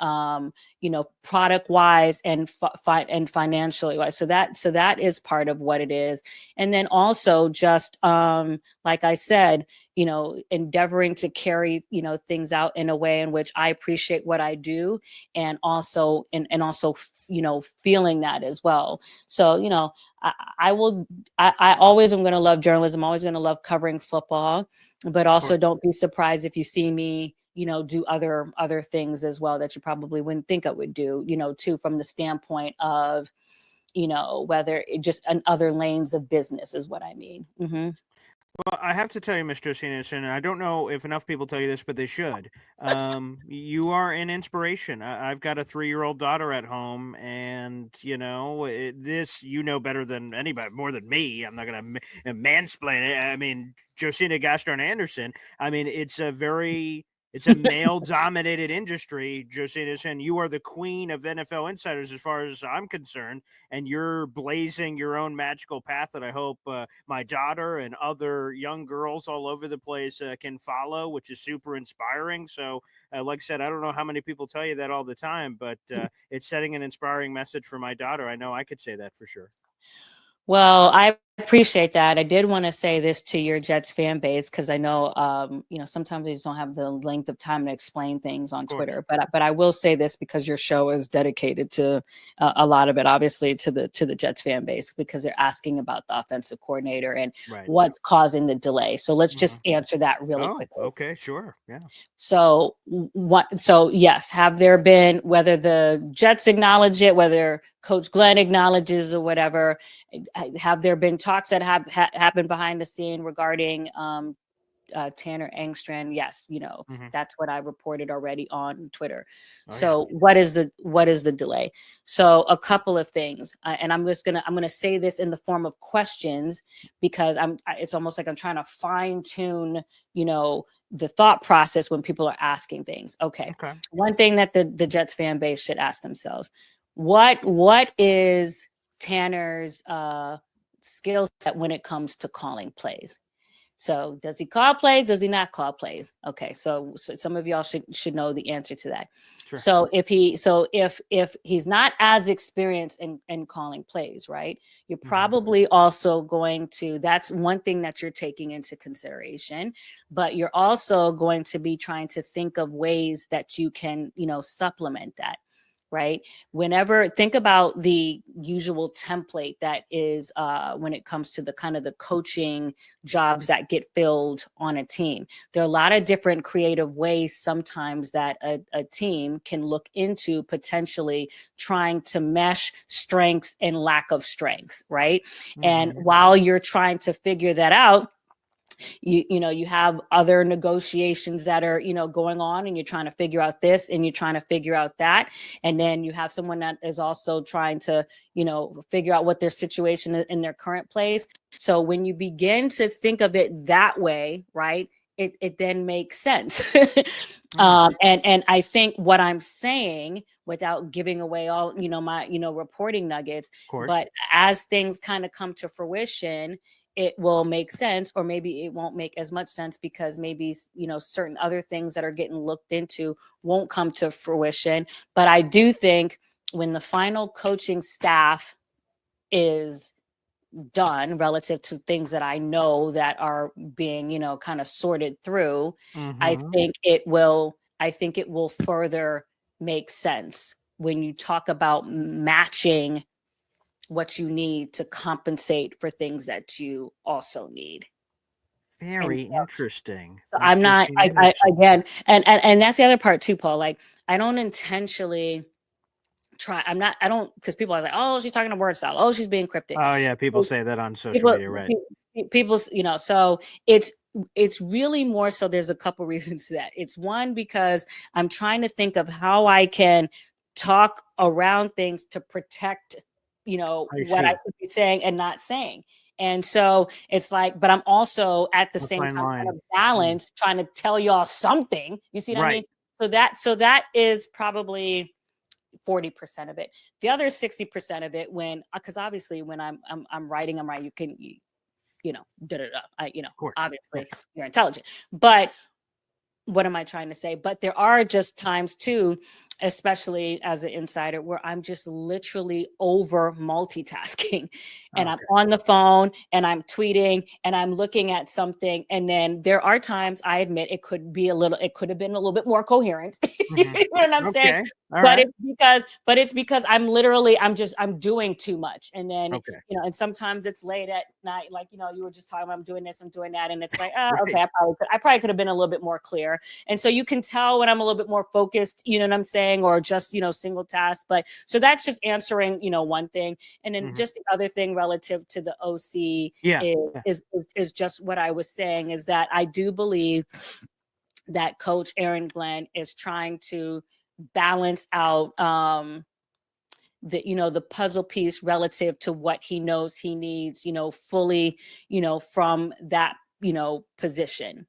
product wise and and financially wise. So that is part of what it is. And then also just like I said, endeavoring to carry things out in a way in which I appreciate what I do, and also feeling that as well. So, I always am going to love journalism, always going to love covering football, but Of also course. don't be surprised if you see me, do other things as well that you probably wouldn't think I would do, too, from the standpoint of, whether it just in other lanes of business is what I mean. Well, I have to tell you, Mr. Anderson, and I don't know if enough people tell you this, but they should. You are an inspiration. I've got a 3-year-old daughter at home, and this you know better than anybody, more than me. I'm not going to mansplain it. I mean, Josina Anderson. I mean, it's a male dominated industry, Josina, and you are the queen of NFL insiders as far as I'm concerned, and you're blazing your own magical path that I hope my daughter and other young girls all over the place can follow, which is super inspiring. So, like I said, I don't know how many people tell you that all the time, but it's setting an inspiring message for my daughter. I know I could say that for sure. Well, I appreciate that. I did want to say this to your Jets fan base because I know, sometimes they just don't have the length of time to explain things Of on course. Twitter. But I will say this because your show is dedicated to a lot of it, obviously, to the Jets fan base, because they're asking about the offensive coordinator and Right. what's causing the delay. So let's Hmm. just answer that really Oh, quickly. okay. Sure. Yeah. So yes, have there been, whether the Jets acknowledge it, whether Coach Glenn acknowledges or whatever, have there been talks that have happened behind the scene regarding Tanner Engstrand? Yes, Hmm. that's what I reported already on Twitter. Oh, yeah. So what is the delay? So a couple of things, and I'm gonna say this in the form of questions, because it's almost like I'm trying to fine tune, the thought process when people are asking things. Okay, Okay. one thing that the Jets fan base should ask themselves: what is Tanner's skill set when it comes to calling plays? So does he call plays? Does he not call plays? Okay, so some of y'all should know the answer to that. Sure. So if he's not as experienced in calling plays, right? You're Hmm. probably also going to, that's one thing that you're taking into consideration, but you're also going to be trying to think of ways that you can, supplement that. right? Whenever, think about the usual template that is when it comes to the kind of the coaching jobs that get filled on a team. There are a lot of different creative ways sometimes that a team can look into potentially trying to mesh strengths and lack of strengths, right? And while you're trying to figure that out, you have other negotiations that are going on, and you're trying to figure out this and you're trying to figure out that, and then you have someone that is also trying to figure out what their situation is in their current place. So when you begin to think of it that way, right, it then makes sense. And I think what I'm saying, without giving away all my reporting nuggets, but as things kind of come to fruition, it will make sense, or maybe it won't make as much sense, because maybe certain other things that are getting looked into won't come to fruition. But I do think when the final coaching staff is done, relative to things that I know that are being kind of sorted through, I think it will further make sense when you talk about matching what you need to compensate for things that you also need. Very interesting. So I'm not, I again, and that's the other part too, Paul. Like, I don't intentionally try. I don't, because people are like, oh, she's talking a word salad. Oh, she's being cryptic. Oh yeah, people say that on social media, right? People, so it's really more so. There's a couple reasons to that. It's one, because I'm trying to think of how I can talk around things to protect what I could be saying and not saying. And so it's like, but I'm also at the same time kind of balanced, trying to tell y'all something. You see what I mean? So that is probably 40% of it. The other 60% of it, because obviously when I'm writing, you can, obviously you're intelligent, but what am I trying to say? But there are just times too, especially as an insider, where I'm just literally over multitasking, and I'm on the phone and I'm tweeting and I'm looking at something. And then there are times, I admit, it could have been a little bit more coherent. You know what I'm saying? It's because I'm doing too much. And then, and sometimes it's late at night, like, you were just talking about, I'm doing this, I'm doing that. And it's like, okay, I probably could have been a little bit more clear. And so you can tell when I'm a little bit more focused, you know what I'm saying? Or just, single task. But so that's just answering, one thing. And then just the other thing relative to the OC is just what I was saying, is that I do believe that Coach Aaron Glenn is trying to balance out the puzzle piece relative to what he knows he needs, fully, from that, position.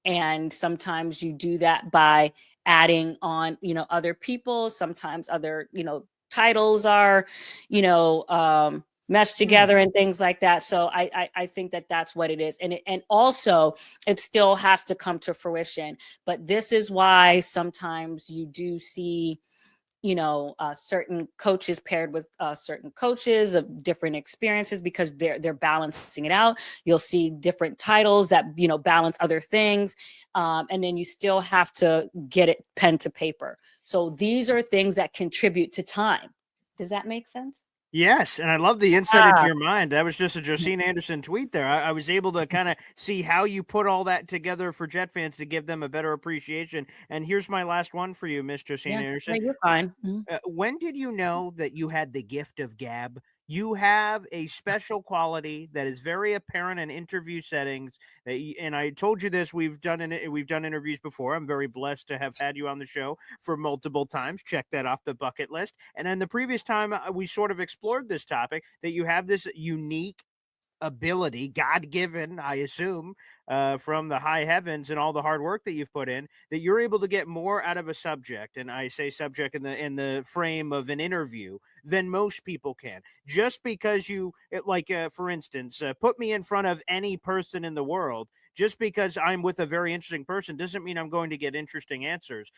And sometimes you do that by adding on, other people. Sometimes other, titles are, meshed together and things like that. So I think that that's what it is. And also it still has to come to fruition. But this is why sometimes you do see, certain coaches paired with certain coaches of different experiences, because they're balancing it out. You'll see different titles that, balance other things. And then you still have to get it pen to paper. So these are things that contribute to time. Does that make sense? Yes, and I love the insight into your mind. That was just a Josina Anderson tweet there. I was able to kind of see how you put all that together for Jet fans to give them a better appreciation. And here's my last one for you, Miss Josina Anderson. You're fine. When did you know that you had the gift of gab? You have a special quality that is very apparent in interview settings. And I told you this, we've done interviews before. I'm very blessed to have had you on the show for multiple times. Check that off the bucket list. And then the previous time we sort of explored this topic, that you have this unique ability, God-given, I assume, from the high heavens and all the hard work that you've put in, that you're able to get more out of a subject, and I say subject in the frame of an interview, than most people can. Just because for instance, put me in front of any person in the world, just because I'm with a very interesting person doesn't mean I'm going to get interesting answers.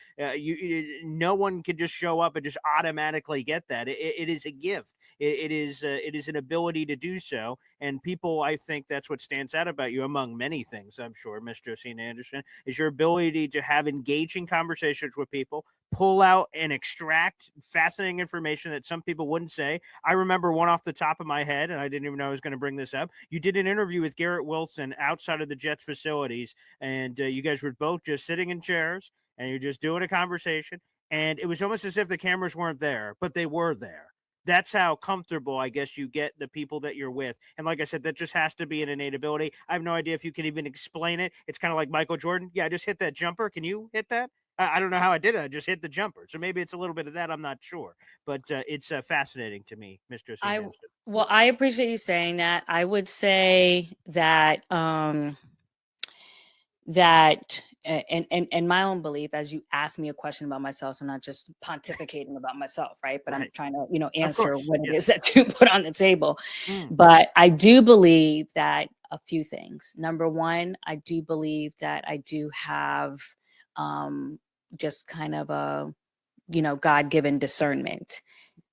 No one can just show up and just automatically get that. It is a gift. It is an ability to do so. And people, I think that's what stands out about you, among many things, I'm sure, Miss Josina Anderson, is your ability to have engaging conversations with people, pull out and extract fascinating information that some people wouldn't say. I remember one off the top of my head, and I didn't even know I was going to bring this up. You did an interview with Garrett Wilson outside of the Jets facilities, and you guys were both just sitting in chairs, and you're just doing a conversation, and it was almost as if the cameras weren't there, but they were there. That's how comfortable, I guess, you get the people that you're with. And like I said, that just has to be an innate ability. I have no idea if you can even explain it. It's kind of like Michael Jordan. Yeah, I just hit that jumper. Can you hit that? I don't know how I did it. I just hit the jumper. So maybe it's a little bit of that. I'm not sure. But it's fascinating to me, Mr. Anderson. Well, I appreciate you saying that. I would say that and my own belief, as you ask me a question about myself, so I'm not just pontificating about myself, right? But I'm trying to, answer what it is that you put on the table. But I do believe that a few things. Number one, I do believe that I do have just kind of a, God-given discernment.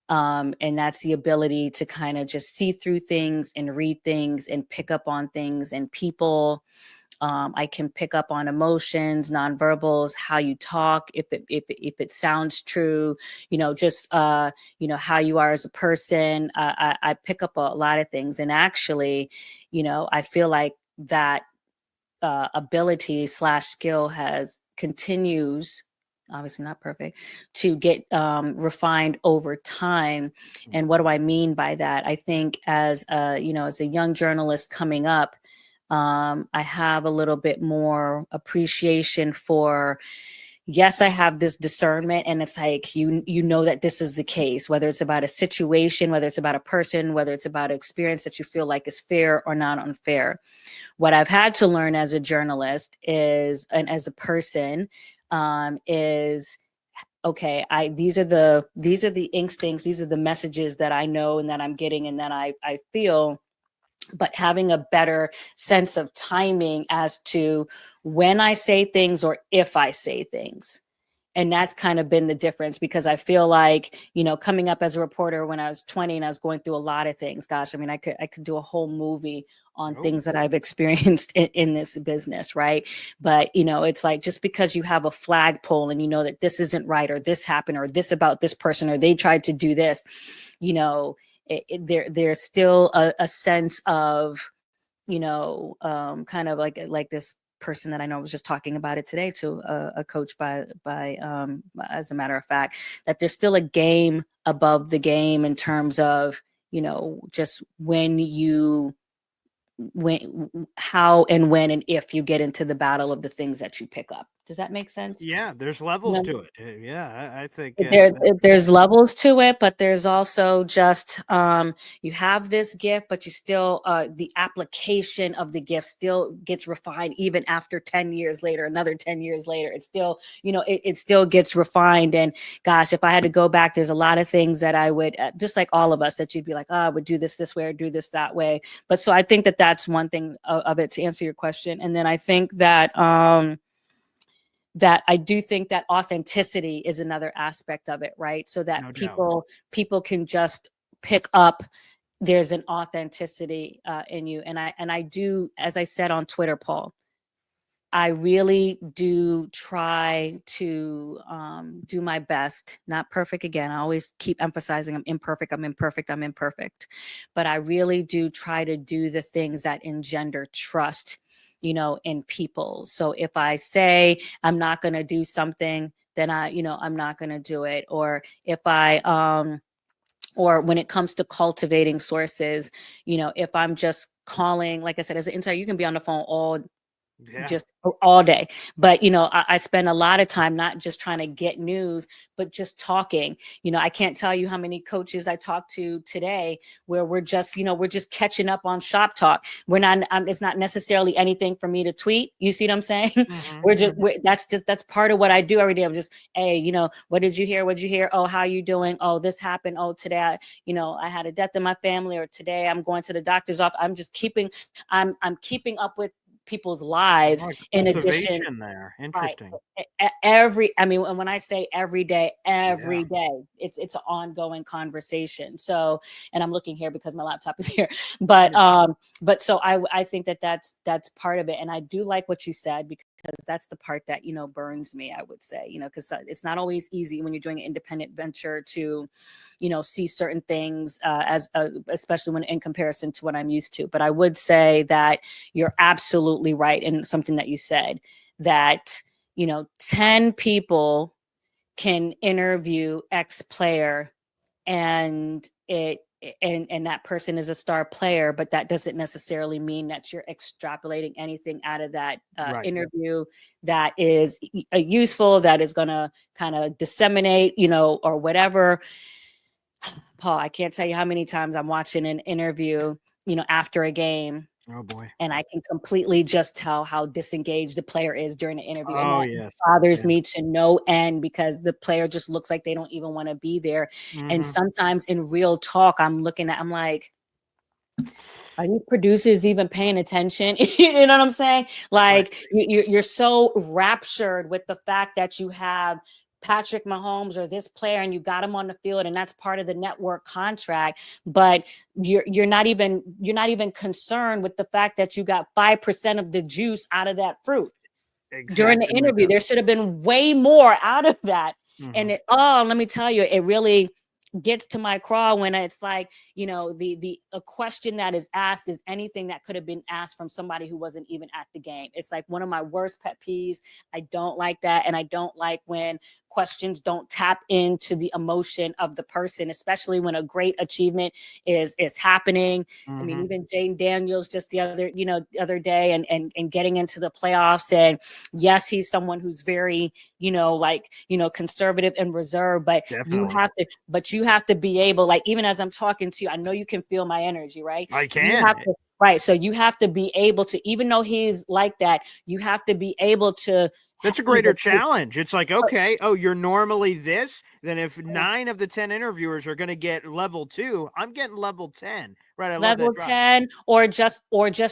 And that's the ability to kind of just see through things and read things and pick up on things and people. I can pick up on emotions, nonverbals, how you talk, if it sounds true, just how you are as a person. I pick up a lot of things, and actually, I feel like that ability / skill continues, obviously not perfect, to get refined over time. And what do I mean by that? I think as a young journalist coming up, I have a little bit more appreciation for, yes, I have this discernment, and it's like, you know that this is the case, whether it's about a situation, whether it's about a person, whether it's about an experience that you feel like is fair or not unfair. What I've had to learn as a journalist is, and as a person, is, okay, these are the instincts, these are the messages that I know and that I'm getting and that I feel, but having a better sense of timing as to when I say things or if I say things. And that's kind of been the difference, because I feel like, coming up as a reporter when I was 20 and I was going through a lot of things, gosh, I mean, I could do a whole movie on things that I've experienced in this business. Right. But, it's like, just because you have a flagpole and you know that this isn't right, or this happened, or this about this person, or they tried to do this, there's still a sense of, kind of like this person that I know was just talking about it today to a coach by as a matter of fact, that there's still a game above the game in terms of, just how and when and if you get into the battle of the things that you pick up. Does that make sense? Yeah, there's levels to it. Yeah, I think there's levels to it, but there's also just you have this gift, but you still the application of the gift still gets refined even after 10 years later, another 10 years later. It's still, it still gets refined. And gosh, if I had to go back, there's a lot of things that I would, just like all of us, that you'd be like, I would do this way or do this that way. But so I think that that's one thing of it, to answer your question. And then I think that that I do think that authenticity is another aspect of it, right? So that people can just pick up, there's an authenticity in you. And I do, as I said on Twitter, Paul, I really do try to do my best. Not perfect. Again, I always keep emphasizing I'm imperfect. But I really do try to do the things that engender trust, in people. So if I say I'm not going to do something, then I'm not going to do it. Or if or when it comes to cultivating sources, if I'm just calling, like I said, as an insider, you can be on the phone just all day. But, I spend a lot of time not just trying to get news, but just talking. I can't tell you how many coaches I talked to today where we're just catching up on shop talk. It's not necessarily anything for me to tweet. You see what I'm saying? That's part of what I do every day. I'm just, hey, what did you hear? What'd you hear? Oh, how you doing? Oh, this happened. Oh, today, I had a death in my family, or today I'm going to the doctor's office. I'm just keeping up with people's lives in addition there. Interesting. When I say every day, it's an ongoing conversation. So, and I'm looking here because my laptop is here, but so I think that's part of it. And I do like what you said, because because that's the part that, burns me, I would say, because it's not always easy when you're doing an independent venture to, see certain things especially when in comparison to what I'm used to. But I would say that you're absolutely right in something that you said, that, 10 people can interview X player and that person is a star player, but that doesn't necessarily mean that you're extrapolating anything out of that Right. interview that is useful, that is going to kind of disseminate, or whatever. Paul, I can't tell you how many times I'm watching an interview, after a game. Oh boy. And I can completely just tell how disengaged the player is during the interview. Oh, And that yes. bothers Yeah. me to no end, because the player just looks like they don't even want to be there. And Mhm. sometimes in real talk, I'm like, are these producers even paying attention? You know what I'm saying? Like, you're so raptured with the fact that you have Patrick Mahomes or this player and you got him on the field and that's part of the network contract, but you're not even concerned with the fact that you got 5% of the juice out of that fruit. During the Exactly, my interview. point. There should have been way more out of that. And Mhm. let me tell you, it really gets to my craw when it's like, a question that is asked is anything that could have been asked from somebody who wasn't even at the game. It's like one of my worst pet peeves. I don't like that. And I don't like when questions don't tap into the emotion of the person, especially when a great achievement is happening. I mean, Mhm. even Jane Daniels just the other day and getting into the playoffs. And yes, he's someone who's very, conservative and reserved, but Definitely. you have to be able, like, even as I'm talking to you, I know you can feel my energy, right? I You can. have to, right. So you have to be able to, even though he's like that, you have to be able to That's a either greater challenge. It's like, okay, oh, you're normally this. Then if 9 of the 10 interviewers are going to get level 2, I'm getting level 10. Right. I love that level drive. 10, or just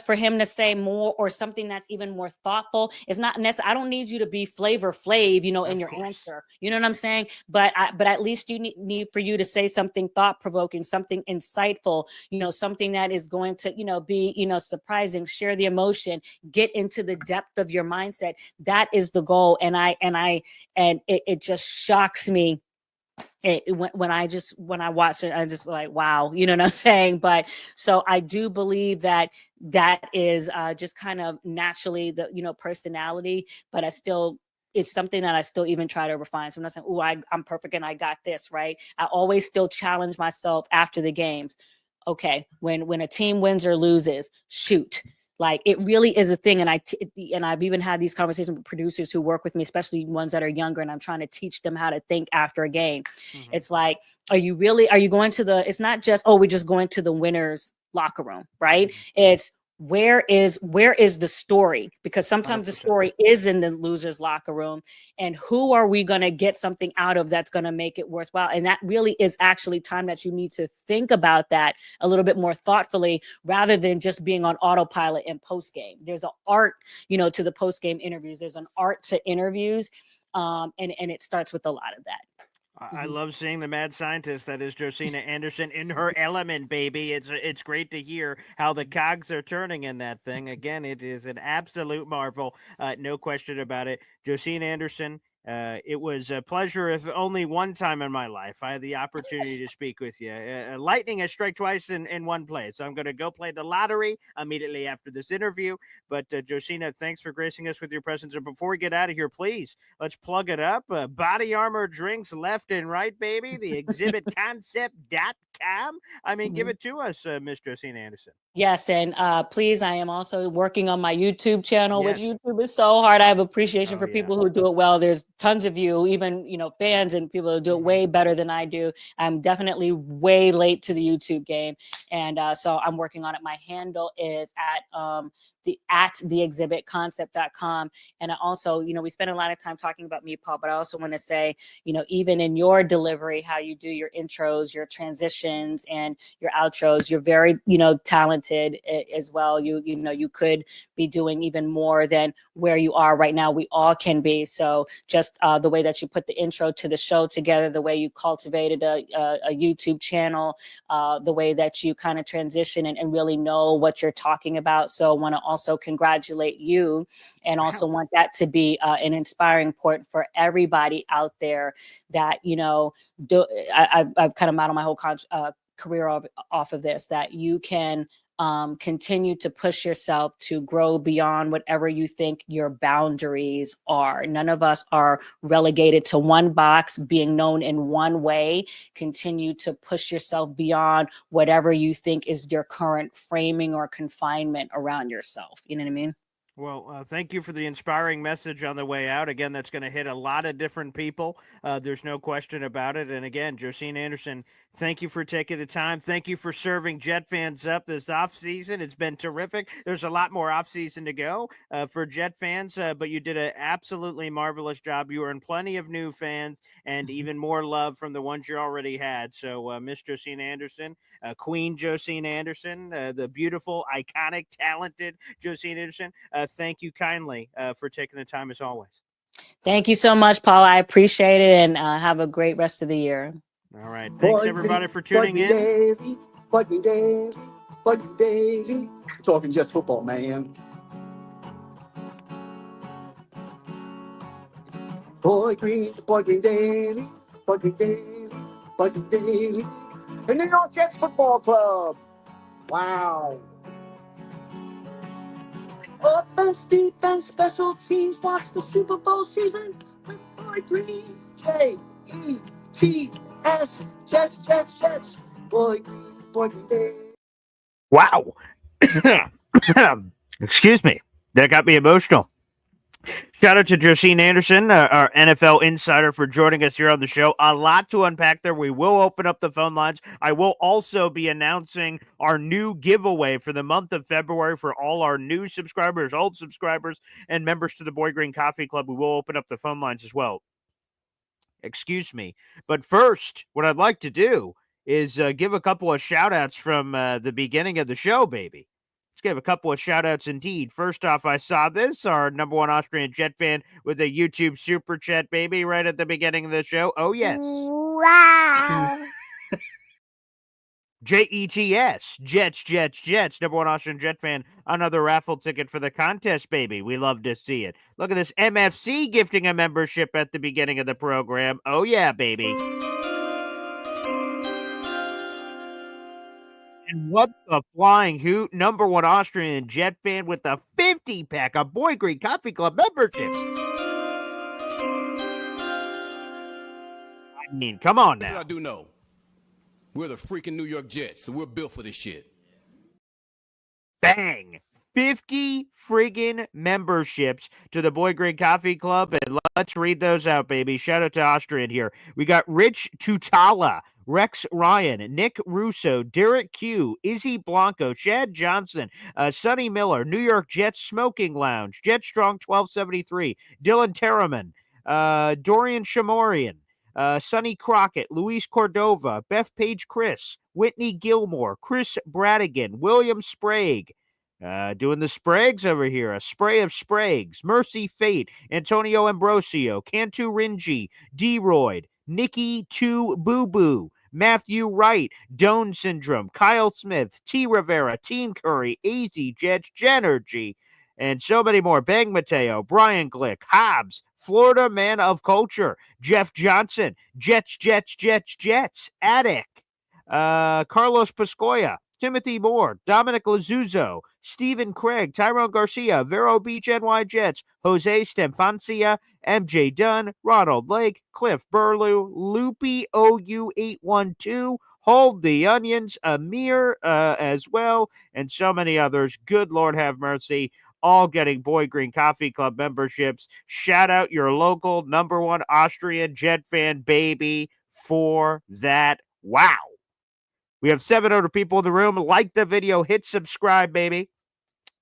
for him to say more or something that's even more thoughtful. It's not necessary. I don't need you to be Flavor Flav, in Of your course. answer. You know what I'm saying? But at least you need for you to say something thought provoking, something insightful, something that is going to, be, surprising, share the emotion, get into the depth of your mindset. That is the goal. And it just shocks me when I watch it, I just like, wow, you know what I'm saying? But so I do believe that is just kind of naturally the, personality, but it's something that I still even try to refine. So I'm not saying, oh, I'm perfect and I got this, right? I always still challenge myself after the games. Okay, when a team wins or loses, shoot. Like, it really is a thing. And I've even had these conversations with producers who work with me, especially ones that are younger, and I'm trying to teach them how to think after a game. Mhm. It's like, are you going to it's not just, oh, we're just going to the winner's locker room, right? Mhm. It's where is the story? Because sometimes the 100%. story is in the loser's locker room, and who are we going to get something out of that's going to make it worthwhile? And that really is actually time that you need to think about that a little bit more thoughtfully, rather than just being on autopilot in post game. There's an art, to the post game interviews. There's an art to interviews, and it starts with a lot of that. I love seeing the mad scientist that is Josina Anderson in her element, baby. It's great to hear how the cogs are turning in that thing. Again, it is an absolute marvel, no question about it. Josina Anderson, it was a pleasure, if only one time in my life I had the opportunity to speak with you. Lightning has struck twice in one place. So I'm going to go play the lottery immediately after this interview. But Josina, thanks for gracing us with your presence. And before we get out of here, please, let's plug it up. Body Armor drinks left and right, baby. The exhibitconcept.com. I mean, give Mhm. it to us, Miss Josina Anderson. Yes, and please, I am also working on my YouTube channel, which Yes. YouTube is so hard. I have appreciation Oh, for yeah. people who do it well. There's tons of you, even fans and people who do it Mhm. way better than I do. I'm definitely way late to the YouTube game, and so I'm working on it. My handle is at theexhibitconcept.com, and I also, we spend a lot of time talking about me, Paul, but I also want to say, even in your delivery, how you do your intros, your transitions, and your outros, you're very, talented talented as well. You know, you could be doing even more than where you are right now. We all can be. So just the way that you put the intro to the show together, the way you cultivated a YouTube channel, the way that you kind of transition and really know what you're talking about. So I want to also congratulate you, and also want that to be an inspiring point for everybody out there that, you know, I've kind of modeled my whole career off of this, that you can continue to push yourself to grow beyond whatever you think your boundaries are. None of us are relegated to one box, being known in one way. Continue to push yourself beyond whatever you think is your current framing or confinement around yourself. You know what I mean? Well, thank you for the inspiring message on the way out. Again, that's going to hit a lot of different people. There's no question about it. And again, Josina Anderson, thank you for taking the time. Thank you for serving Jet fans up this offseason. It's been terrific. There's a lot more offseason to go for Jet fans, but you did an absolutely marvelous job. You earned plenty of new fans and even more love from the ones you already had. So, Miss Josina Anderson, Queen Josina Anderson, the beautiful, iconic, talented Josina Anderson, thank you kindly for taking the time as always. Thank you so much, Paul. I appreciate it, and have a great rest of the year. All right. Thanks, everybody, for tuning in. Daily, plug me daily, plug me daily. Talking just football, man. Boy Green, plug me daily, plug me daily, plug me daily. The New York Jets Football Club. Wow. Offense, defense, special teams. Watch the Super Bowl season with Boy Green. Jets, Jets, Jets, Jets. Boy Green daily. Wow. Excuse me. That got me emotional. Shout out to Josina Anderson, our NFL Insider, for joining us here on the show. A lot to unpack there. We will open up the phone lines. I will also be announcing our new giveaway for the month of February for all our new subscribers, old subscribers, and members to the Boy Green Coffee Club. We will open up the phone lines as well. Excuse me. But first, what I'd like to do is give a couple of shout outs from the beginning of the show, baby. Let's give a couple of shout outs indeed. First off, I saw this, our number one Austrian Jet fan with a YouTube super chat, baby, right at the beginning of the show. Oh, yes. Wow. JETS, Jets, number one Austrian Jet fan. Another raffle ticket for the contest, baby. We love to see it. Look at this MFC gifting a membership at the beginning of the program. Oh, yeah, baby. And what the flying hoot, number one Austrian Jet fan with the 50-pack of Boy Green Coffee Club memberships. I mean, come on now. That's what I do know. We're the freaking New York Jets, so we're built for this shit. Bang! 50 friggin' memberships to the Boy Green Coffee Club, and let's read those out, baby. Shout out to Austrian here. We got Rich Tutala, Rex Ryan, Nick Russo, Derek Q, Izzy Blanco, Chad Johnson, Sonny Miller, New York Jets Smoking Lounge, Jet Strong 1273, Dylan Terraman, Dorian Shamorian, Sonny Crockett, Luis Cordova, Beth Page Chris, Whitney Gilmore, Chris Bradigan, William Sprague, doing the Spragues over here, a spray of Spragues, Mercy Fate, Antonio Ambrosio, Cantu Rinji, D-Royd, Nikki 2 Boo Boo, Matthew Wright, Doan Syndrome, Kyle Smith, T. Rivera, Team Curry, AZ Jets, Genergy, and so many more. Bang Mateo, Brian Glick, Hobbs, Florida Man of Culture, Jeff Johnson, Jets, Attic, Carlos Pascoya, Timothy Moore, Dominic Lazuzzo, Stephen Craig, Tyrone Garcia, Vero Beach NY Jets, Jose Stefancia, MJ Dunn, Ronald Lake, Cliff Burlew, Loopy OU812, Hold the Onions, Amir as well, and so many others. Good Lord have mercy. All getting Boy Green Coffee Club memberships. Shout out your local number one Austrian Jet fan, baby, for that. Wow. We have 700 people in the room. Like the video. Hit subscribe, baby,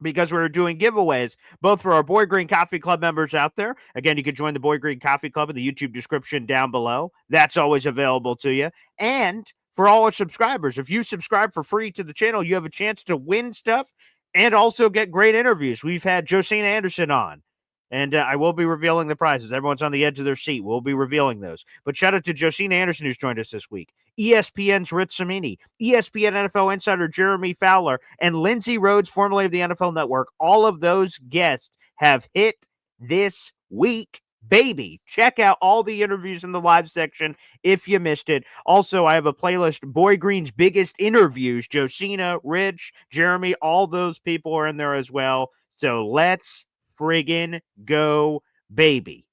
because we're doing giveaways, both for our Boy Green Coffee Club members out there. Again, you can join the Boy Green Coffee Club in the YouTube description down below. That's always available to you. And for all our subscribers. If you subscribe for free to the channel, you have a chance to win stuff and also get great interviews. We've had Josina Anderson on, and I will be revealing the prizes. Everyone's on the edge of their seat. We'll be revealing those. But shout out to Josina Anderson, who's joined us this week. ESPN's Rich Samini, ESPN NFL Insider Jeremy Fowler, and Lindsey Rhodes, formerly of the NFL Network. All of those guests have hit this week, baby. Check out all the interviews in the live section if you missed it. Also, I have a playlist, Boy Green's biggest interviews. Josina, Rich, Jeremy, all those people are in there as well. So let's friggin' go, baby.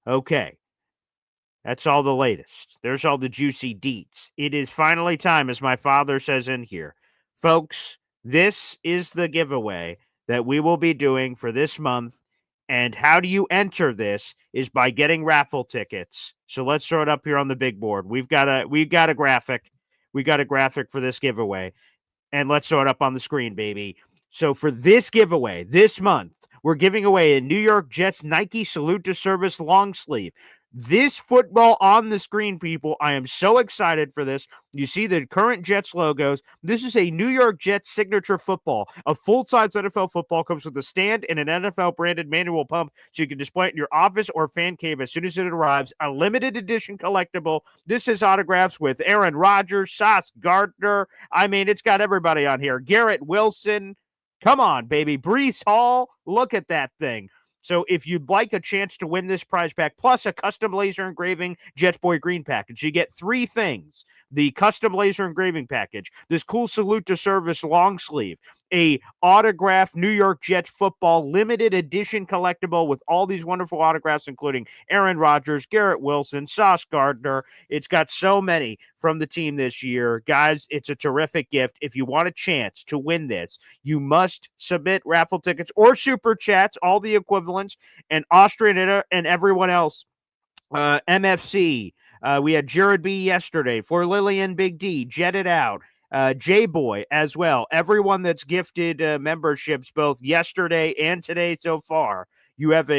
Okay. That's all the latest. There's all the juicy deets. It is finally time, as my father says in here. Folks, this is the giveaway that we will be doing for this month. And how do you enter this is by getting raffle tickets. So let's throw it up here on the big board. We've got a graphic. We got a graphic for this giveaway. And let's throw it up on the screen, baby. So for this giveaway, this month, we're giving away a New York Jets Nike Salute to Service long sleeve. This football on the screen, people, I am so excited for this. You see the current Jets logos. This is a New York Jets signature football. A full-size NFL football comes with a stand and an NFL-branded manual pump, so you can display it in your office or fan cave as soon as it arrives. A limited edition collectible. This is autographs with Aaron Rodgers, Sauce Gardner. I mean, it's got everybody on here. Garrett Wilson. Come on, baby. Breece Hall. Look at that thing. So if you'd like a chance to win this prize pack, plus a custom laser engraving Jets Boy Green package, you get three things. The custom laser engraving package, this cool salute to service long sleeve, a autographed New York Jets football limited edition collectible with all these wonderful autographs, including Aaron Rodgers, Garrett Wilson, Sauce Gardner. It's got so many from the team this year. Guys, it's a terrific gift. If you want a chance to win this, you must submit raffle tickets or super chats, all the equivalents, and Austrian and everyone else. MFC. We had Jared B yesterday. For Lillian, Big D, Jetted Out. J-Boy as well. Everyone that's gifted memberships both yesterday and today so far. You have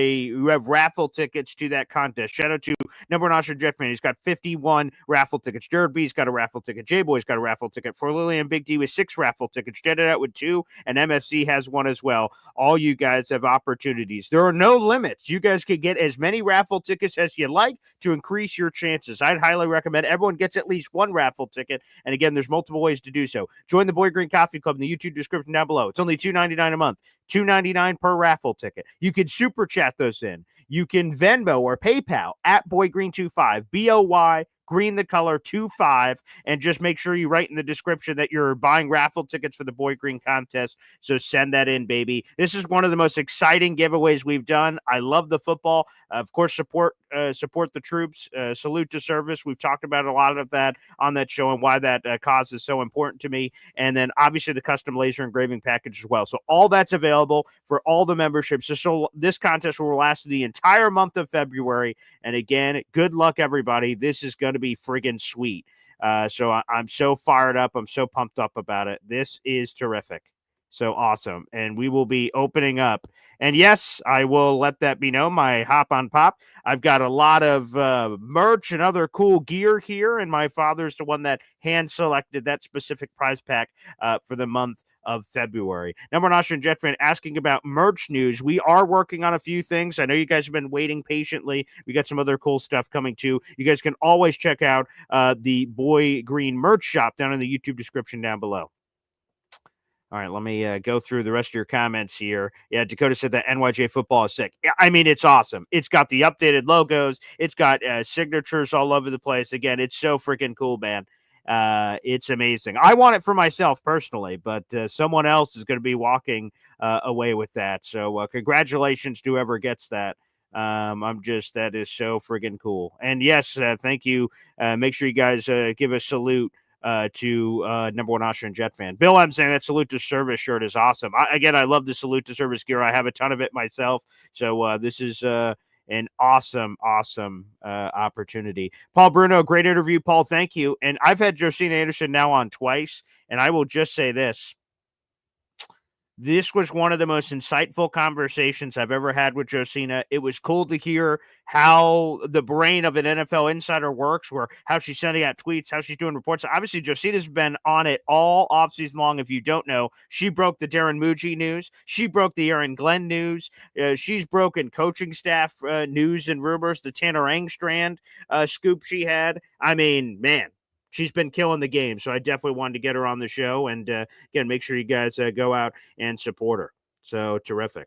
raffle tickets to that contest. Shout out to number one Austrian Jet fan. He's got 51 raffle tickets. Jared B's got a raffle ticket. J-Boy's got a raffle ticket. For Lillian Big D with 6 raffle tickets. Jetted Out with 2, and MFC has 1 as well. All you guys have opportunities. There are no limits. You guys can get as many raffle tickets as you like to increase your chances. I'd highly recommend everyone gets at least 1 raffle ticket. And again, there's multiple ways to do so. Join the Boy Green Coffee Club in the YouTube description down below. It's only $2.99 a month. $2.99 per raffle ticket. You can super chat those in. You can Venmo or PayPal at BoyGreen25, BOY Green the color 25, and just make sure you write in the description that you're buying raffle tickets for the Boy Green contest. So send that in, baby. This is one of the most exciting giveaways we've done. I love the football. Of course, support the troops. Salute to service. We've talked about a lot of that on that show and why that cause is so important to me. And then obviously the custom laser engraving package as well. So all that's available for all the memberships. So this contest will last the entire month of February. And again, good luck, everybody. This is going to be friggin' sweet. So I'm so fired up. I'm so pumped up about it. This is terrific. So awesome. And we will be opening up. And yes, I will let that be known. My Hop on Pop. I've got a lot of merch and other cool gear here. And my father's the one that hand selected that specific prize pack for the month of February. Number one Austrian Jet fan asking about merch news. We are working on a few things. I know you guys have been waiting patiently. We got some other cool stuff coming too. You guys can always check out the Boy Green merch shop down in the YouTube description down below. All right, let me go through the rest of your comments here. Yeah, Dakota said that NYJ football is sick. Yeah, I mean, it's awesome. It's got the updated logos. It's got signatures all over the place. Again, it's so freaking cool, man. It's amazing. I want it for myself personally, but someone else is going to be walking away with that. So congratulations to whoever gets that. That is so friggin' cool. And yes, thank you. Make sure you guys give a salute to number one Austrian Jet fan. Bill, I'm saying that salute to service shirt is awesome. I love the salute to service gear. I have a ton of it myself. So this is an awesome opportunity. Paul Bruno, great interview, Paul. Thank you. And I've had Josina Anderson now on twice, and I will just say this. This was one of the most insightful conversations I've ever had with Josina. It was cool to hear how the brain of an NFL insider works, where how she's sending out tweets, how she's doing reports. Obviously, Josina's been on it all offseason long. If you don't know, she broke the Darren Muji news. She broke the Aaron Glenn news. She's broken coaching staff news and rumors, the Tanner Engstrand scoop she had. I mean, man, she's been killing the game. So I definitely wanted to get her on the show. And again, make sure you guys go out and support her. So terrific.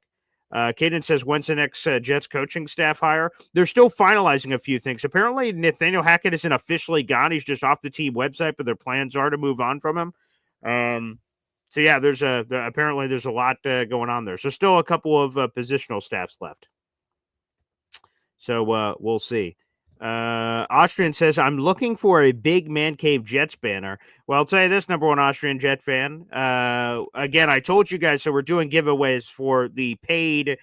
Caden says, when's the next Jets coaching staff hire? They're still finalizing a few things. Apparently, Nathaniel Hackett isn't officially gone. He's just off the team website, but their plans are to move on from him. So yeah, apparently there's a lot going on there. So still a couple of positional staffs left. So we'll see. Austrian says, I'm looking for a big Man Cave Jets banner. Well, I'll tell you this, number one Austrian Jet fan. Again, I told you guys, so we're doing giveaways for the paid,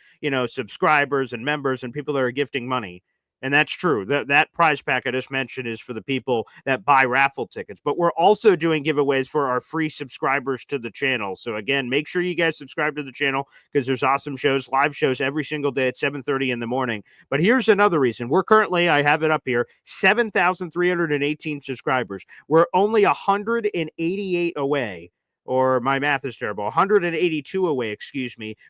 subscribers and members and people that are gifting money. And that's true. That prize pack I just mentioned is for the people that buy raffle tickets. But we're also doing giveaways for our free subscribers to the channel. So, again, make sure you guys subscribe to the channel because there's awesome shows, live shows every single day at 7:30 in the morning. But here's another reason. We're currently, I have it up here, 7,318 subscribers. We're only 188 away. Or my math is terrible, 182 away,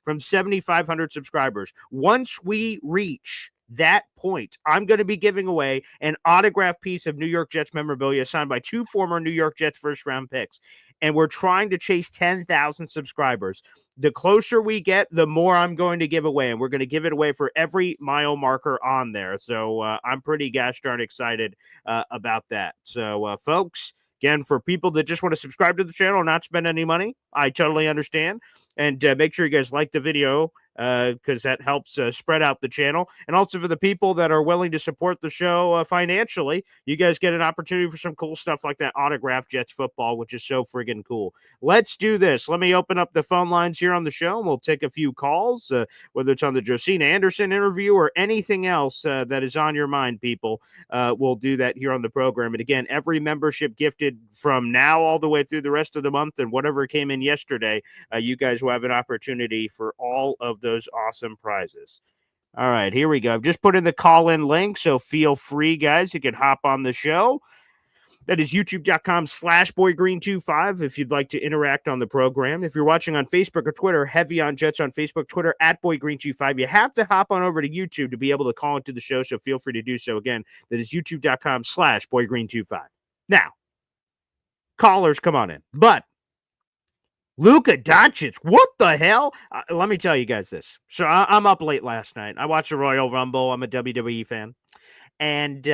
from 7,500 subscribers. Once we reach that point, I'm going to be giving away an autographed piece of New York Jets memorabilia signed by 2 former New York Jets first-round picks. And we're trying to chase 10,000 subscribers. The closer we get, the more I'm going to give away. And we're going to give it away for every mile marker on there. So I'm pretty gosh darn excited about that. So, folks, again, for people that just want to subscribe to the channel and not spend any money, I totally understand. And make sure you guys like the video because that helps spread out the channel. And also for the people that are willing to support the show financially, you guys get an opportunity for some cool stuff like that autographed Jets football, which is so friggin' cool. Let's do this. Let me open up the phone lines here on the show, and we'll take a few calls, whether it's on the Josina Anderson interview or anything else that is on your mind, people. We'll do that here on the program. And again, every membership gifted from now all the way through the rest of the month and whatever came in yesterday, you guys will have an opportunity for all of those awesome prizes. All right, here we go. I've just put in the call-in link, so feel free, guys. You can hop on the show. That is youtube.com/boygreen25 if you'd like to interact on the program. If you're watching on Facebook or Twitter, heavy on Jets on Facebook, Twitter, @boygreen25. You have to hop on over to YouTube to be able to call into the show, so feel free to do so. Again, that is youtube.com/boygreen25. Now, callers, come on in. But Luka Doncic, what the hell? Let me tell you guys this. So I'm up late last night. I watched the Royal Rumble. I'm a WWE fan. And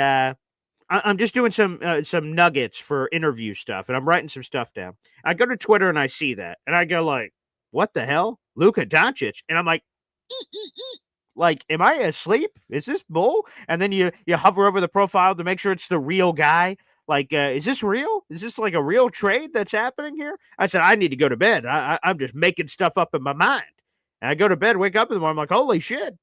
I'm just doing some nuggets for interview stuff, and I'm writing some stuff down. I go to Twitter, and I see that. And I go like, what the hell? Luka Doncic. And I'm like, like, am I asleep? Is this bull? And then you hover over the profile to make sure it's the real guy. Like, is this real? Is this like a real trade that's happening here? I said, I need to go to bed. I'm just making stuff up in my mind. And I go to bed, wake up in the morning, I'm like, holy shit.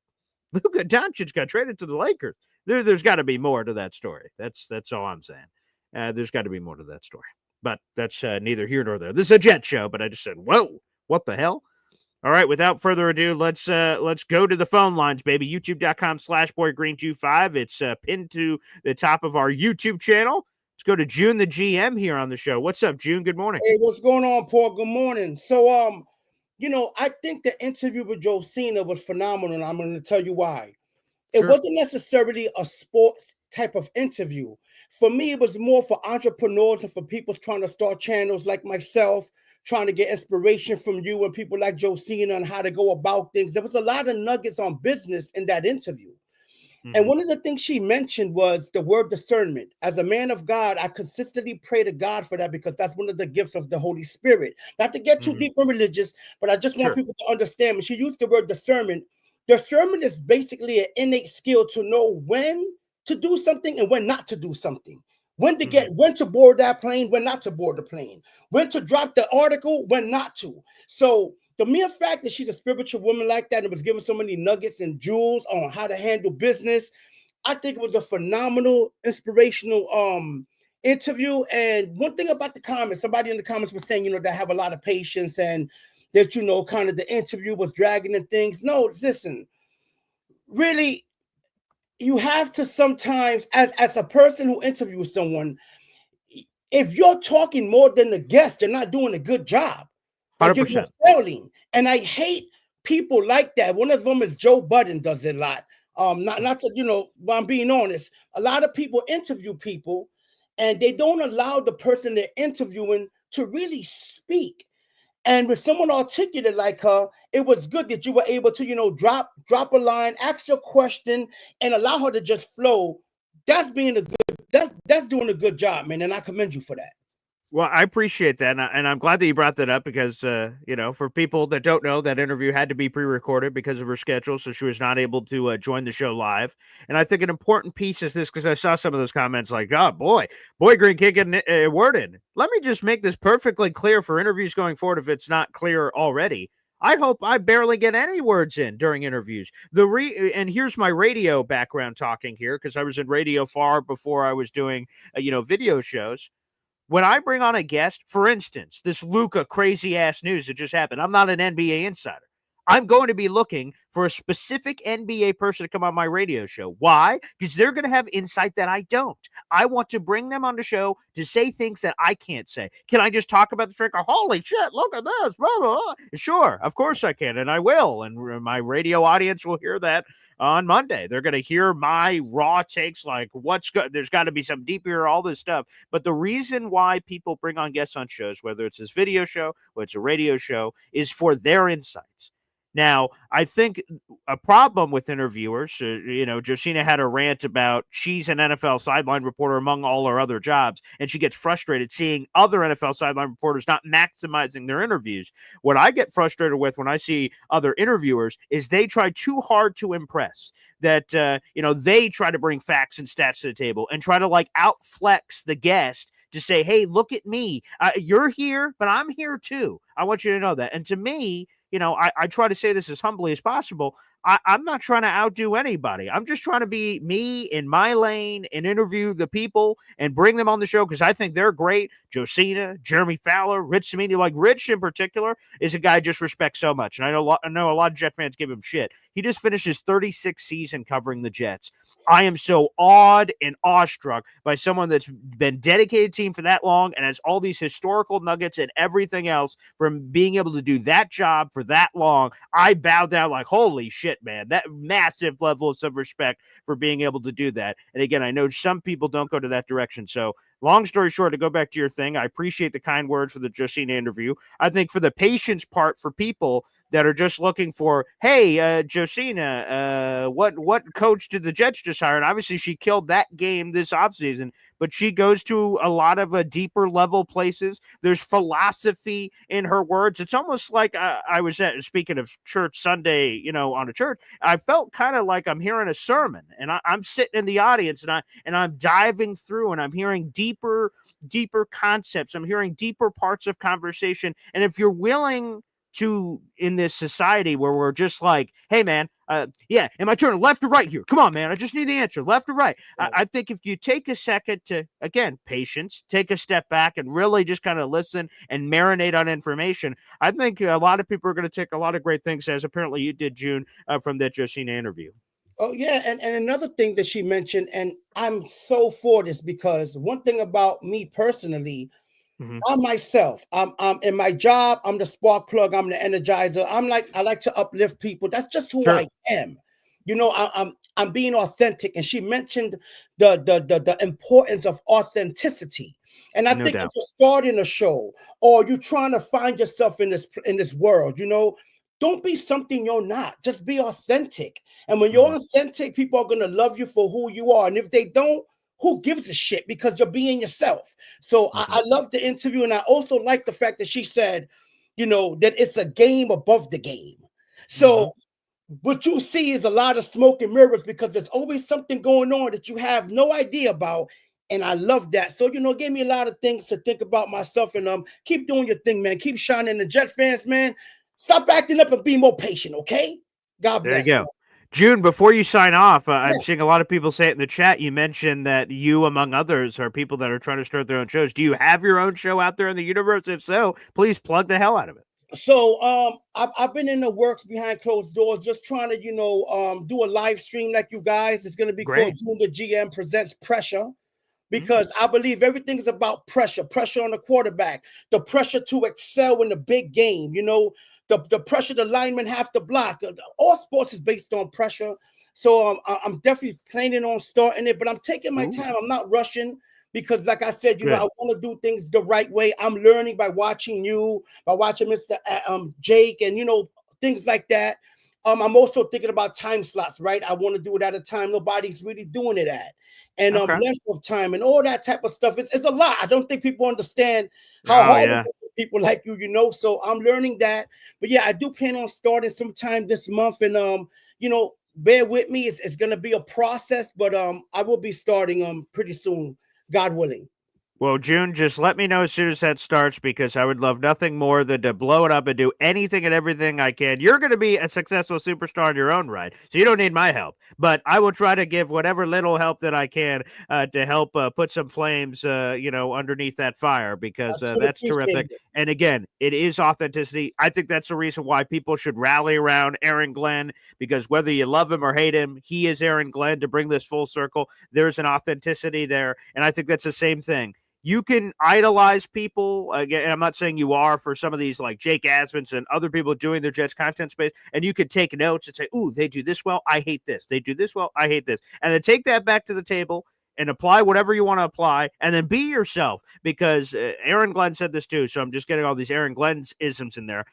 Luka Doncic got traded to the Lakers. There's got to be more to that story. That's all I'm saying. There's got to be more to that story. But that's neither here nor there. This is a Jet show, but I just said, whoa, what the hell? All right, without further ado, let's go to the phone lines, baby. youtube.com/boygreen25. It's pinned to the top of our YouTube channel. Let's go to June, the GM, here on the show. What's up, June? Good morning. Hey, what's going on, Paul? Good morning. So, I think the interview with Josina was phenomenal, and I'm going to tell you why. It wasn't necessarily a sports type of interview. For me, it was more for entrepreneurs and for people trying to start channels like myself, trying to get inspiration from you and people like Josina on how to go about things. There was a lot of nuggets on business in that interview. And one of the things she mentioned was the word discernment. As a man of God, I consistently pray to God for that because that's one of the gifts of the Holy Spirit. Not to get too deep and religious, but I just want people to understand. When she used the word discernment, discernment is basically an innate skill to know when to do something and when not to do something. When to board that plane, when not to board the plane. When to drop the article, when not to. So the mere fact that she's a spiritual woman like that and was given so many nuggets and jewels on how to handle business, I think it was a phenomenal, inspirational interview. And one thing about the comments, somebody in the comments was saying, they have a lot of patience and that, kind of the interview was dragging and things. No, listen, really, you have to sometimes, as a person who interviews someone, if you're talking more than the guest, you're not doing a good job. Like you're 100%. failing. And I hate people like that. One of them is Joe Budden does it a lot. Not to, but I'm being honest. A lot of people interview people and they don't allow the person they're interviewing to really speak. And with someone articulate like her, it was good that you were able to, drop a line, ask your question, and allow her to just flow. That's doing a good job, man. And I commend you for that. Well, I appreciate that, and I'm glad that you brought that up because, for people that don't know, that interview had to be pre-recorded because of her schedule, so she was not able to join the show live. And I think an important piece is this, because I saw some of those comments like, "Oh boy, Green kicking a word in." Let me just make this perfectly clear for interviews going forward, if it's not clear already. I hope I barely get any words in during interviews. And here's my radio background talking here, because I was in radio far before I was doing, video shows. When I bring on a guest, for instance, this Luka crazy ass news that just happened, I'm not an NBA insider. I'm going to be looking for a specific NBA person to come on my radio show. Why? Because they're going to have insight that I don't. I want to bring them on the show to say things that I can't say. Can I just talk about the trick? Holy shit, look at this. Blah, blah, blah. Sure, of course I can, and I will. And my radio audience will hear that on Monday. They're going to hear my raw takes, like there's got to be some deep here, all this stuff. But the reason why people bring on guests on shows, whether it's this video show or it's a radio show, is for their insights. Now, I think a problem with interviewers, Josina had a rant about she's an NFL sideline reporter among all her other jobs, and she gets frustrated seeing other NFL sideline reporters not maximizing their interviews. What I get frustrated with when I see other interviewers is they try too hard to impress. That, they try to bring facts and stats to the table and try to outflex the guest to say, hey, look at me. You're here, but I'm here too. I want you to know that. And to me, I try to say this as humbly as possible. I'm not trying to outdo anybody. I'm just trying to be me in my lane and interview the people and bring them on the show because I think they're great. Josina, Jeremy Fowler, Rich Cimini, like Rich in particular, is a guy I just respect so much. And I know a lot of Jet fans give him shit. He just finished his 36th season covering the Jets. I am so awed and awestruck by someone that's been dedicated to the team for that long and has all these historical nuggets and everything else from being able to do that job for that long. I bow down like, holy shit, man, that massive levels of respect for being able to do that. And again, I know some people don't go to that direction. So long story short, to go back to your thing, I appreciate the kind words for the Josina interview. I think for the patience part for people that are just looking for, hey, Josina, what coach did the Jets just hire? And obviously she killed that game this offseason, but she goes to a lot of deeper level places. There's philosophy in her words. It's almost like I was speaking of church Sunday, on a church, I felt kind of like I'm hearing a sermon and I'm sitting in the audience and I'm diving through and I'm hearing deeper concepts. I'm hearing deeper parts of conversation. And if you're willing to, in this society where we're just like, hey man, am I turning left or right here? Come on, man, I just need the answer, left or right. I think if you take a second to, again, patience, take a step back and really just kind of listen and marinate on information, I think a lot of people are going to take a lot of great things, as apparently you did, June, from that Josina interview. Oh yeah, and another thing that she mentioned, and I'm so for this because one thing about me personally, I'm myself. I'm in my job. I'm the spark plug. I'm the energizer. I like to uplift people. That's just who I am. I'm being authentic. And she mentioned the importance of authenticity. And I think if you're starting a show or you're trying to find yourself in this world, don't be something you're not. Just be authentic. And when you're authentic, people are going to love you for who you are. And if they don't, who gives a shit, because you're being yourself. So I love the interview. And I also like the fact that she said, that it's a game above the game. So what you see is a lot of smoke and mirrors because there's always something going on that you have no idea about. And I love that. So, it gave me a lot of things to think about myself. And keep doing your thing, man. Keep shining. The Jet fans, man, stop acting up and be more patient, okay? God bless. There you go. June, before you sign off, I'm seeing a lot of people say it in the chat. You mentioned that you, among others, are people that are trying to start their own shows. Do you have your own show out there in the universe? If so, please plug the hell out of it. So I've been in the works behind closed doors, just trying to, do a live stream like you guys. It's gonna be called Great. Junior GM Presents Pressure, because I believe everything is about pressure on the quarterback, the pressure to excel in the big game, the pressure the linemen have to block. All sports is based on pressure. So I'm definitely planning on starting it, but I'm taking my time. I'm not rushing because, like I said, I want to do things the right way. I'm learning by watching you, by watching Mr. Jake, and things like that. I'm also thinking about time slots, right? I want to do it at a time nobody's really doing it at, and length of time and all that type of stuff. It's a lot. I don't think people understand how hard it is for people like you, So I'm learning that. But yeah, I do plan on starting sometime this month, and bear with me. It's gonna be a process, but I will be starting pretty soon, God willing. Well, June, just let me know as soon as that starts, because I would love nothing more than to blow it up and do anything and everything I can. You're going to be a successful superstar in your own right, so you don't need my help. But I will try to give whatever little help that I can to help put some flames, underneath that fire, because that's terrific. And again, it is authenticity. I think that's the reason why people should rally around Aaron Glenn, because whether you love him or hate him, he is Aaron Glenn. To bring this full circle, there's an authenticity there, and I think that's the same thing. You can idolize people. Again, I'm not saying you are for some of these like Jake Asmans and other people doing their Jets content space, and you could take notes and say, ooh, they do this well, I hate this. They do this well, I hate this. And then take that back to the table and apply whatever you want to apply, and then be yourself, because Aaron Glenn said this too, so I'm just getting all these Aaron Glenn's isms in there.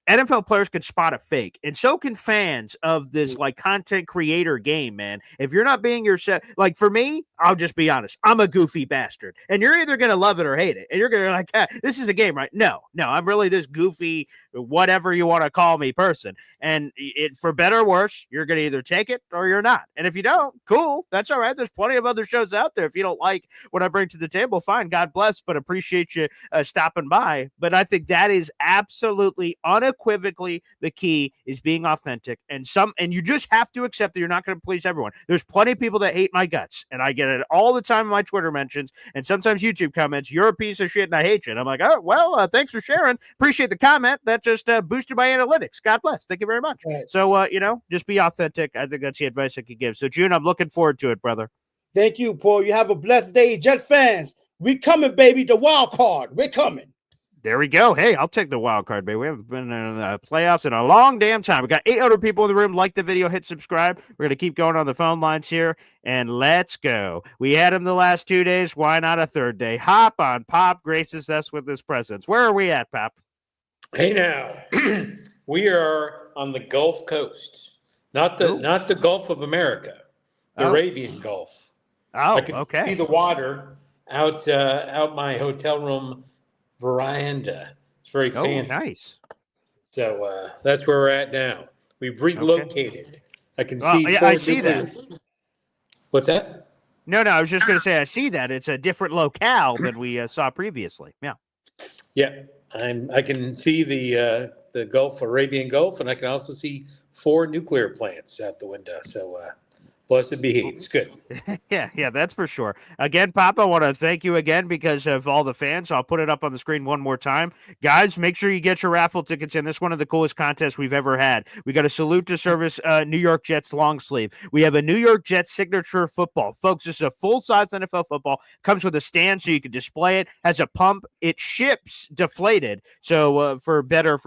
NFL players can spot a fake, and so can fans of this like content creator game, man. If you're not being yourself, like for me, I'll just be honest, I'm a goofy bastard, and you're either gonna love it or hate it, and you're gonna like, this is a game, right? No, I'm really this goofy, whatever you want to call me person, and it, for better or worse, you're gonna either take it or you're not. And if you don't, cool, that's all right. There's plenty of other shows out there. If you don't like what I bring to the table, fine, God bless, but appreciate you stopping by. But I think that is absolutely unequivocally the key, is being authentic, and you just have to accept that you're not going to please everyone. There's plenty of people that hate my guts, and I get it all the time in my Twitter mentions and sometimes YouTube comments. You're a piece of shit and I hate you. And I'm like, oh, well, thanks for sharing. Appreciate the comment. That just boosted my analytics. God bless. Thank you very much. Right. So, just be authentic. I think that's the advice I could give. So, June, I'm looking forward to it, brother. Thank you, Paul. You have a blessed day. Jet fans, we coming, baby. The wild card. We're coming. There we go. Hey, I'll take the wild card, baby. We haven't been in the playoffs in a long damn time. We got 800 people in the room. Like the video, hit subscribe. We're going to keep going on the phone lines here, and let's go. We had him the last 2 days. Why not a third day? Hop on. Pop graces us with his presence. Where are we at, Pop? Hey, now. We are on the Gulf Coast. Not the Gulf of America. The Arabian Gulf. Oh, I can see the water out my hotel room veranda. It's very fancy. Nice. So that's where we're at now. We've relocated. I can see. I see that. What's that? No, I was just going to say I see that. It's a different locale than we saw previously. Yeah. Yeah, I can see the Gulf, Arabian Gulf, and I can also see 4 nuclear plants out the window. So blessed be he. It's good. Yeah, that's for sure. Again, Pop, I want to thank you again because of all the fans. I'll put it up on the screen one more time. Guys, make sure you get your raffle tickets in. This is one of the coolest contests we've ever had. We got a salute to service New York Jets long sleeve. We have a New York Jets signature football. Folks, this is a full-size NFL football. Comes with a stand so you can display it. Has a pump. It ships deflated, so for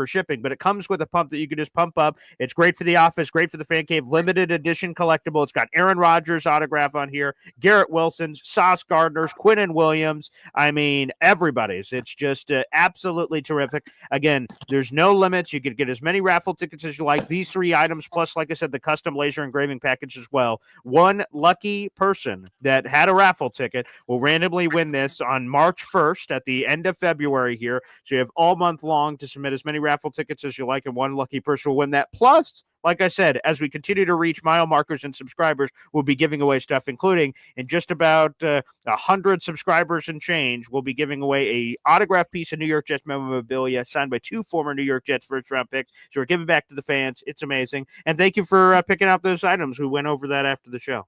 shipping. But it comes with a pump that you can just pump up. It's great for the office, great for the fan cave. Limited edition collectible. It's got Aaron Rodgers autograph on here, Garrett Wilson's, Sauce Gardner's, Quinnen Williams. I mean, everybody's. It's just absolutely terrific. Again, there's no limits. You can get as many raffle tickets as you like. These 3 items, plus, like I said, the custom laser engraving package as well. One lucky person that had a raffle ticket will randomly win this on March 1st at the end of February here. So you have all month long to submit as many raffle tickets as you like, and one lucky person will win that. Plus, like I said, as we continue to reach mile markers and subscribers, we'll be giving away stuff, including in just about 100 subscribers and change, we'll be giving away a autographed piece of New York Jets memorabilia signed by 2 former New York Jets first-round picks. So we're giving back to the fans. It's amazing. And thank you for picking out those items. We went over that after the show.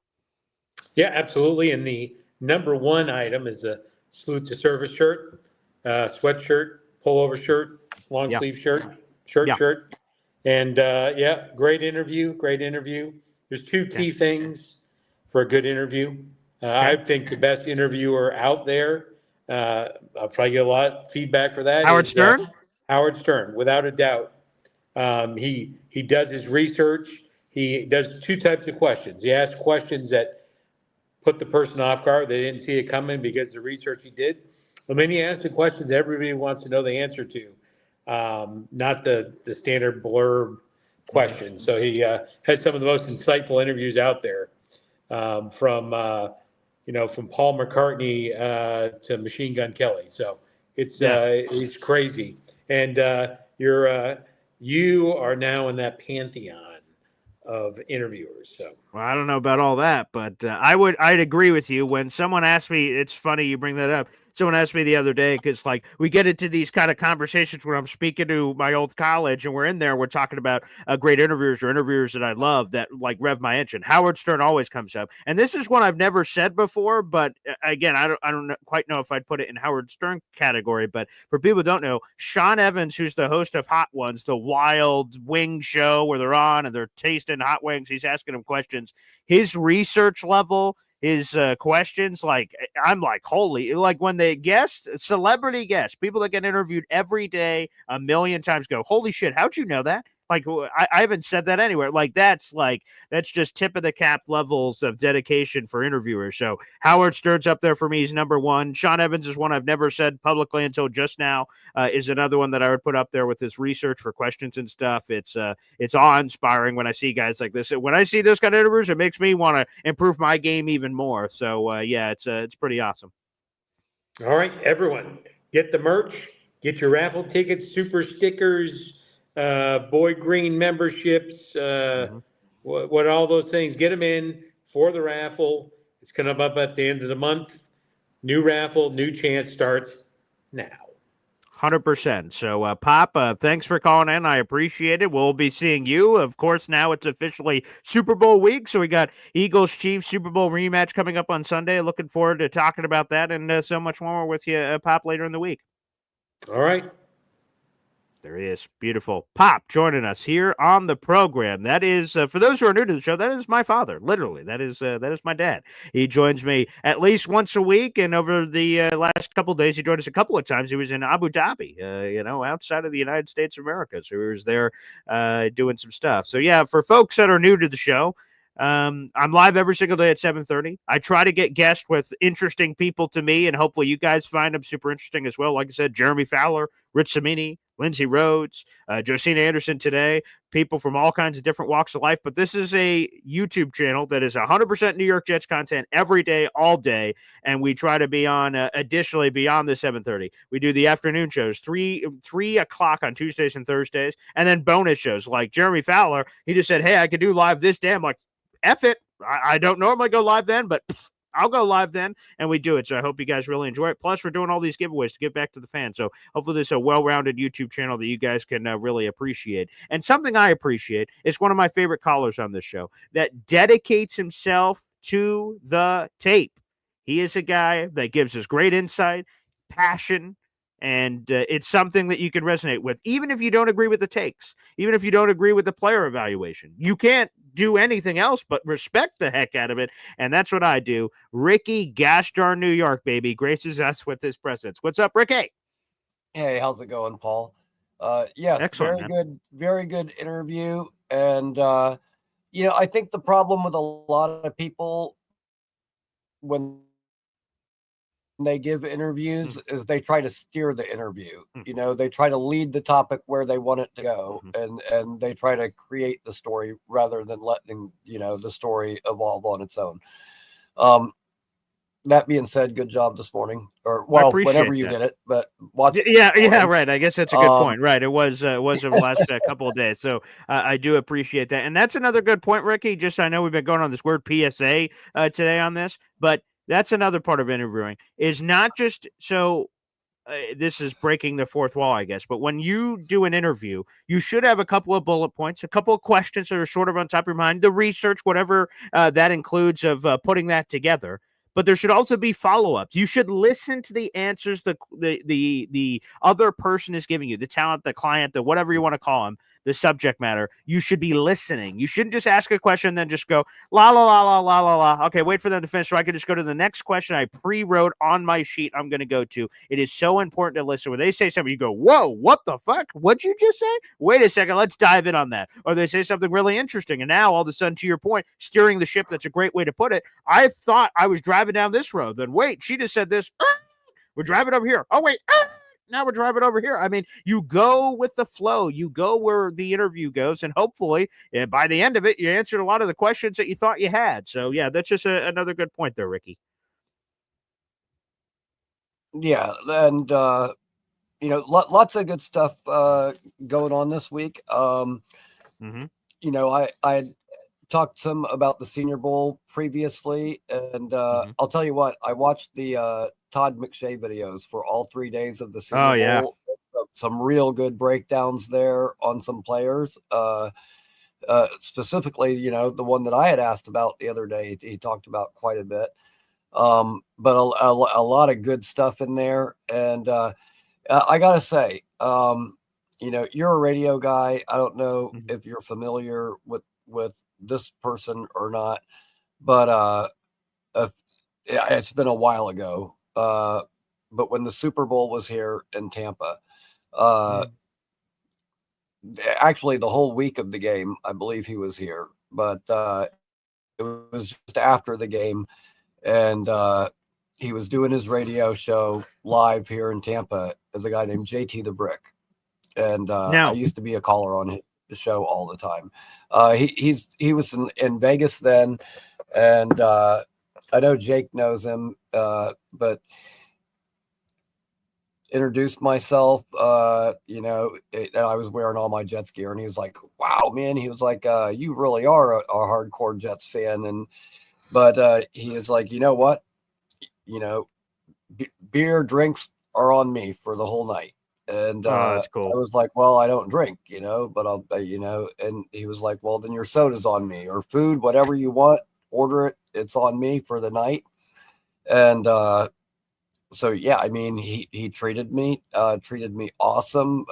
Yeah, absolutely. And the number 1 item is a salute to service shirt, sweatshirt, pullover shirt, long sleeve shirt. shirt. And great interview. There's two key things for a good interview. I think the best interviewer out there, I'll probably get a lot of feedback for that. Howard Stern? Howard Stern, without a doubt. He does his research. He does two types of questions. He asks questions that put the person off guard. They didn't see it coming because of the research he did. And then he asks the questions everybody wants to know the answer to, not the standard blurb questions. So he has some of the most insightful interviews out there, from Paul McCartney to Machine Gun Kelly. So he's crazy. And you are now in that pantheon of interviewers. So well, I don't know about all that, but I'd agree with you. When someone asked me, it's funny you bring that up. Someone asked me the other day, because like we get into these kind of conversations where I'm speaking to my old college and we're in there, we're talking about great interviewers or interviewers that I love that like rev my engine. Howard Stern always comes up, and this is one I've never said before, but again, I don't quite know if I'd put it in Howard Stern category. But for people who don't know, Sean Evans, who's the host of Hot Ones, the wild wing show where they're on and they're tasting hot wings, he's asking them questions. His research level, his questions, like I'm like, holy, like when the celebrity guests, people that get interviewed every day a million times go, holy shit, how'd you know that? Like, I haven't said that anywhere. Like, that's just tip of the cap levels of dedication for interviewers. So Howard Stern's up there for me. He's number one. Sean Evans is one I've never said publicly until just now, is another one that I would put up there with his research for questions and stuff. It's awe-inspiring when I see guys like this. When I see those kind of interviews, it makes me want to improve my game even more. So, it's pretty awesome. All right, everyone, get the merch, get your raffle tickets, super stickers, Boy Green memberships, what all those things. Get them in for the raffle. It's coming up at the end of the month. New raffle, new chance starts now. 100%. So, Pop, thanks for calling in. I appreciate it. We'll be seeing you. Of course, now it's officially Super Bowl week, so we got Eagles-Chiefs Super Bowl rematch coming up on Sunday. Looking forward to talking about that and so much more with you, Pop, later in the week. All right. There he is. Beautiful. Pop joining us here on the program. That is, for those who are new to the show, that is my father. Literally, that is my dad. He joins me at least once a week, and over the last couple of days, he joined us a couple of times. He was in Abu Dhabi, outside of the United States of America. So he was there doing some stuff. So yeah, for folks that are new to the show, I'm live every single day at 7:30. I try to get guests with interesting people to me, and hopefully you guys find them super interesting as well. Like I said, Jeremy Fowler, Rich Cimini, Lindsey Rhodes, Josina Anderson today, people from all kinds of different walks of life. But this is a YouTube channel that is 100% New York Jets content every day, all day. And we try to be on additionally beyond the 7:30. We do the afternoon shows, 3 o'clock on Tuesdays and Thursdays, and then bonus shows like Jeremy Fowler. He just said, hey, I could do live this day. I'm like, F it. I don't normally go live then, but I'll go live then, and we do it. So I hope you guys really enjoy it. Plus, we're doing all these giveaways to give back to the fans. So hopefully this is a well-rounded YouTube channel that you guys can really appreciate. And something I appreciate is one of my favorite callers on this show that dedicates himself to the tape. He is a guy that gives us great insight, passion, and it's something that you can resonate with, even if you don't agree with the takes, even if you don't agree with the player evaluation. You can't do anything else but respect the heck out of it, and that's what I do. Ricky Gashdarn New York, baby, graces us with his presence. What's up, Ricky? Hey, how's it going, Paul? Yeah, excellent, very good interview. And, I think the problem with a lot of people when they give interviews is they try to steer the interview. They try to lead the topic where they want it to go, and they try to create the story rather than letting the story evolve on its own. That being said, good job this morning, or whenever you did it. But watch. Yeah, right. I guess that's a good point. Right, it was over the last couple of days, so I do appreciate that, and that's another good point, Ricky. Just I know we've been going on this word PSA today on this, but that's another part of interviewing is not just so. This is breaking the fourth wall, I guess. But when you do an interview, you should have a couple of bullet points, a couple of questions that are sort of on top of your mind, the research, whatever that includes of putting that together. but there should also be follow-ups. You should listen to the answers the other person is giving you, the talent, the client, the whatever you want to call them, the subject matter. You should be listening. You shouldn't just ask a question and then just go la la la la la la la. Okay, wait for them to finish so I can just go to the next question I pre-wrote on my sheet I'm going to go to. It is so important to listen. When they say something, you go, whoa, what the fuck? What'd you just say? Wait a second, let's dive in on that. Or they say something really interesting, and now all of a sudden, to your point, steering the ship, that's a great way to put it. I thought I was driving down this road. Then wait, she just said this. We're driving over here. Oh, wait. Now we're driving over here. I mean, you go with the flow. You go where the interview goes, and hopefully, by the end of it, you answered a lot of the questions that you thought you had. So, yeah, that's just another good point there, Ricky. Yeah, and lots of good stuff going on this week. I talked some about the Senior Bowl previously, and I'll tell you what, I watched the Todd McShay videos for all 3 days of the Senior Bowl. Some real good breakdowns there on some players. Specifically, the one that I had asked about the other day, he talked about quite a bit. But a lot of good stuff in there. And I gotta say, you're a radio guy. I don't know if you're familiar with this person or not, but it's been a while ago. But when the Super Bowl was here in Tampa, actually the whole week of the game, I believe he was here, but it was just after the game, and he was doing his radio show live here in Tampa as a guy named JT the Brick. And I used to be a caller on his show all the time. He was in Vegas then, and I know Jake knows him, but introduced myself, and I was wearing all my Jets gear, and he was like, wow, man. He was like, you really are a hardcore Jets fan. But he is like, you know what? Beer, drinks are on me for the whole night. And that's cool. I was like, well, I don't drink, but I'll, and he was like, well, then your soda's on me, or food, whatever you want, order it. It's on me for the night. And so, yeah, I mean, he treated me awesome.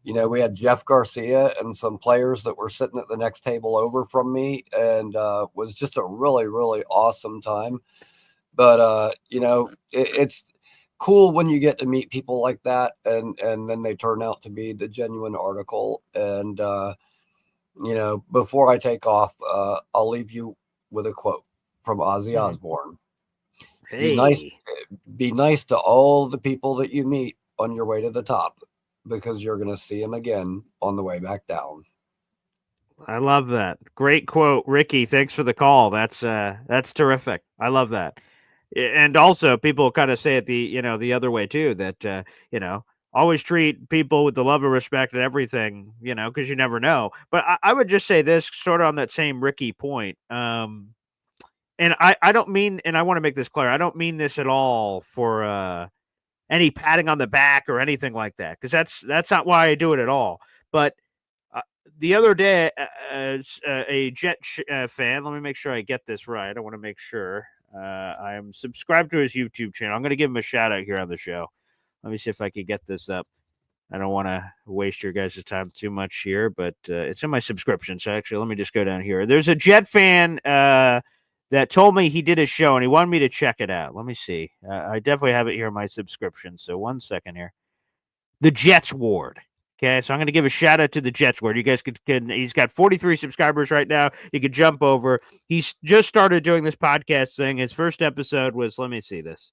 We had Jeff Garcia and some players that were sitting at the next table over from me, and was just a really, really awesome time. But, it's cool when you get to meet people like that, and then they turn out to be the genuine article. And, before I take off, I'll leave you with a quote from Ozzy Osbourne. Hey. Be nice to all the people that you meet on your way to the top, because you're going to see them again on the way back down. I love that. Great quote, Ricky. Thanks for the call. That's terrific. I love that. And also, people kind of say it the other way too, that always treat people with the love and respect and everything, because you never know. But I would just say this, sort of on that same Ricky point. And I don't mean, and I want to make this clear, I don't mean this at all for any patting on the back or anything like that, because that's not why I do it at all. But the other day, a Jet fan, let me make sure I get this right. I want to make sure I am subscribed to his YouTube channel. I'm going to give him a shout out here on the show. Let me see if I can get this up. I don't want to waste your guys' time too much here, but it's in my subscription. So actually, let me just go down here. There's a Jet fan that told me he did a show and he wanted me to check it out. Let me see. I definitely have it here in my subscription. So 1 second here. The Jets Ward. Okay, so I'm going to give a shout out to the Jets Ward. You guys he's got 43 subscribers right now. You could jump over. He's just started doing this podcast thing. His first episode was, let me see this.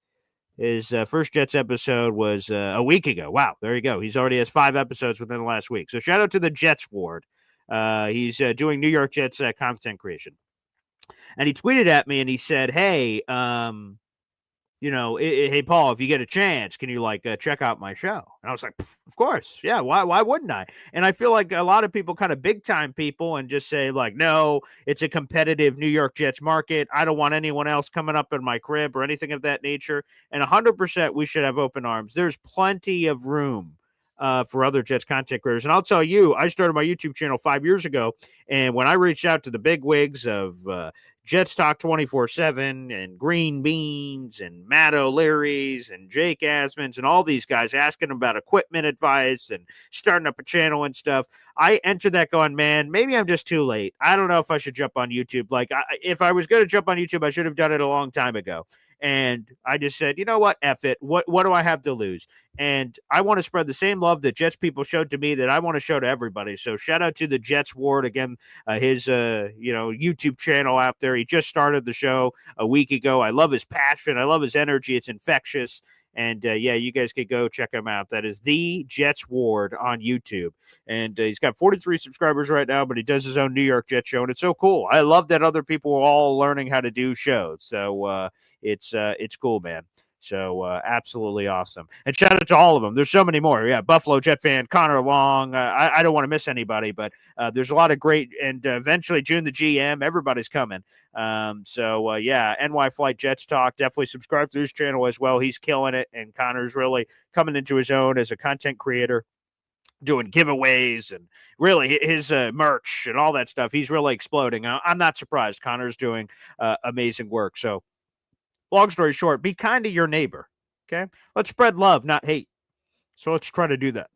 His first Jets episode was a week ago. Wow, there you go. He's already has 5 episodes within the last week. So shout out to the Jets Ward. He's doing New York Jets content creation. And he tweeted at me and he said, hey, hey, Paul, if you get a chance, can you check out my show? And I was like, of course. Yeah. Why wouldn't I? And I feel like a lot of people, kind of big time people, and just say no, it's a competitive New York Jets market. I don't want anyone else coming up in my crib or anything of that nature. And 100% we should have open arms. There's plenty of room for other Jets content creators. And I'll tell you, I started my YouTube channel 5 years ago, and when I reached out to the big wigs of Jets Talk 24/7 and Green Beans and Matt O'Leary's and Jake Asmans and all these guys asking about equipment advice and starting up a channel and stuff, I entered that going, man, maybe I'm just too late. I don't know if I should jump on YouTube. Like, if I was going to jump on YouTube, I should have done it a long time ago. And I just said, you know what? F it. What do I have to lose? And I want to spread the same love that Jets people showed to me that I want to show to everybody. So shout out to the Jets Ward again, his YouTube channel out there. He just started the show a week ago. I love his passion. I love his energy. It's infectious. And you guys could go check him out. That is the Jets Ward on YouTube. And he's got 43 subscribers right now, but he does his own New York Jets show. And it's so cool. I love that other people are all learning how to do shows. So it's cool, man. So absolutely awesome. And shout out to all of them. There's so many more. Yeah, Buffalo Jet fan, Connor Long. I don't want to miss anybody, but there's a lot of great. And eventually June the GM, everybody's coming. NY Flight Jets Talk. Definitely subscribe to his channel as well. He's killing it. And Connor's really coming into his own as a content creator, doing giveaways and really his merch and all that stuff. He's really exploding. I'm not surprised. Connor's doing amazing work. So long story short, be kind to your neighbor. Okay. Let's spread love, not hate. So let's try to do that.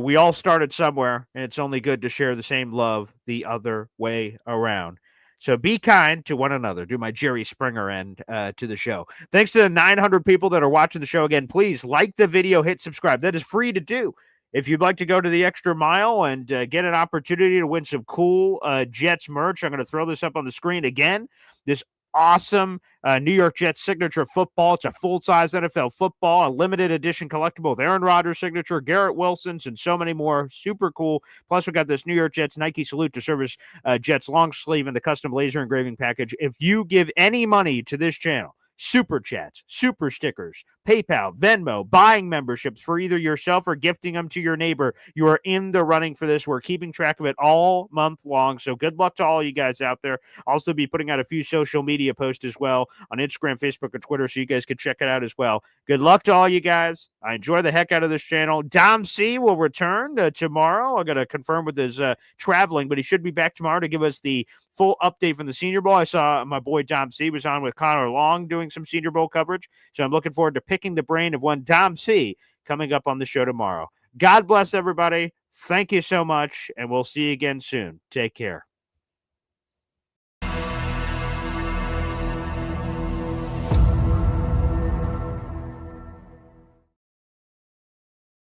We all started somewhere, and it's only good to share the same love the other way around. So be kind to one another. Do my Jerry Springer end to the show. Thanks to the 900 people that are watching the show. Again, please like the video, hit subscribe. That is free to do. If you'd like to go to the extra mile and get an opportunity to win some cool Jets merch, I'm going to throw this up on the screen again. This awesome New York Jets signature football. It's a full-size NFL football, a limited edition collectible with Aaron Rodgers signature, Garrett Wilson's, and so many more. Super cool. Plus, we got this New York Jets Nike salute to service Jets long sleeve and the custom laser engraving package. If you give any money to this channel, super chats, super stickers, PayPal, Venmo, buying memberships for either yourself or gifting them to your neighbor, you are in the running for this. We're keeping track of it all month long. So good luck to all you guys out there. I'll also be putting out a few social media posts as well on Instagram, Facebook, and Twitter, so you guys can check it out as well. Good luck to all you guys. I enjoy the heck out of this channel. Dom C will return tomorrow. I got to confirm with his traveling, but he should be back tomorrow to give us the full update from the Senior Bowl. I saw my boy Dom C was on with Connor Long doing some Senior Bowl coverage, so I'm looking forward to picking the brain of one Dom C coming up on the show tomorrow. God bless everybody. Thank you so much, and we'll see you again soon. Take care.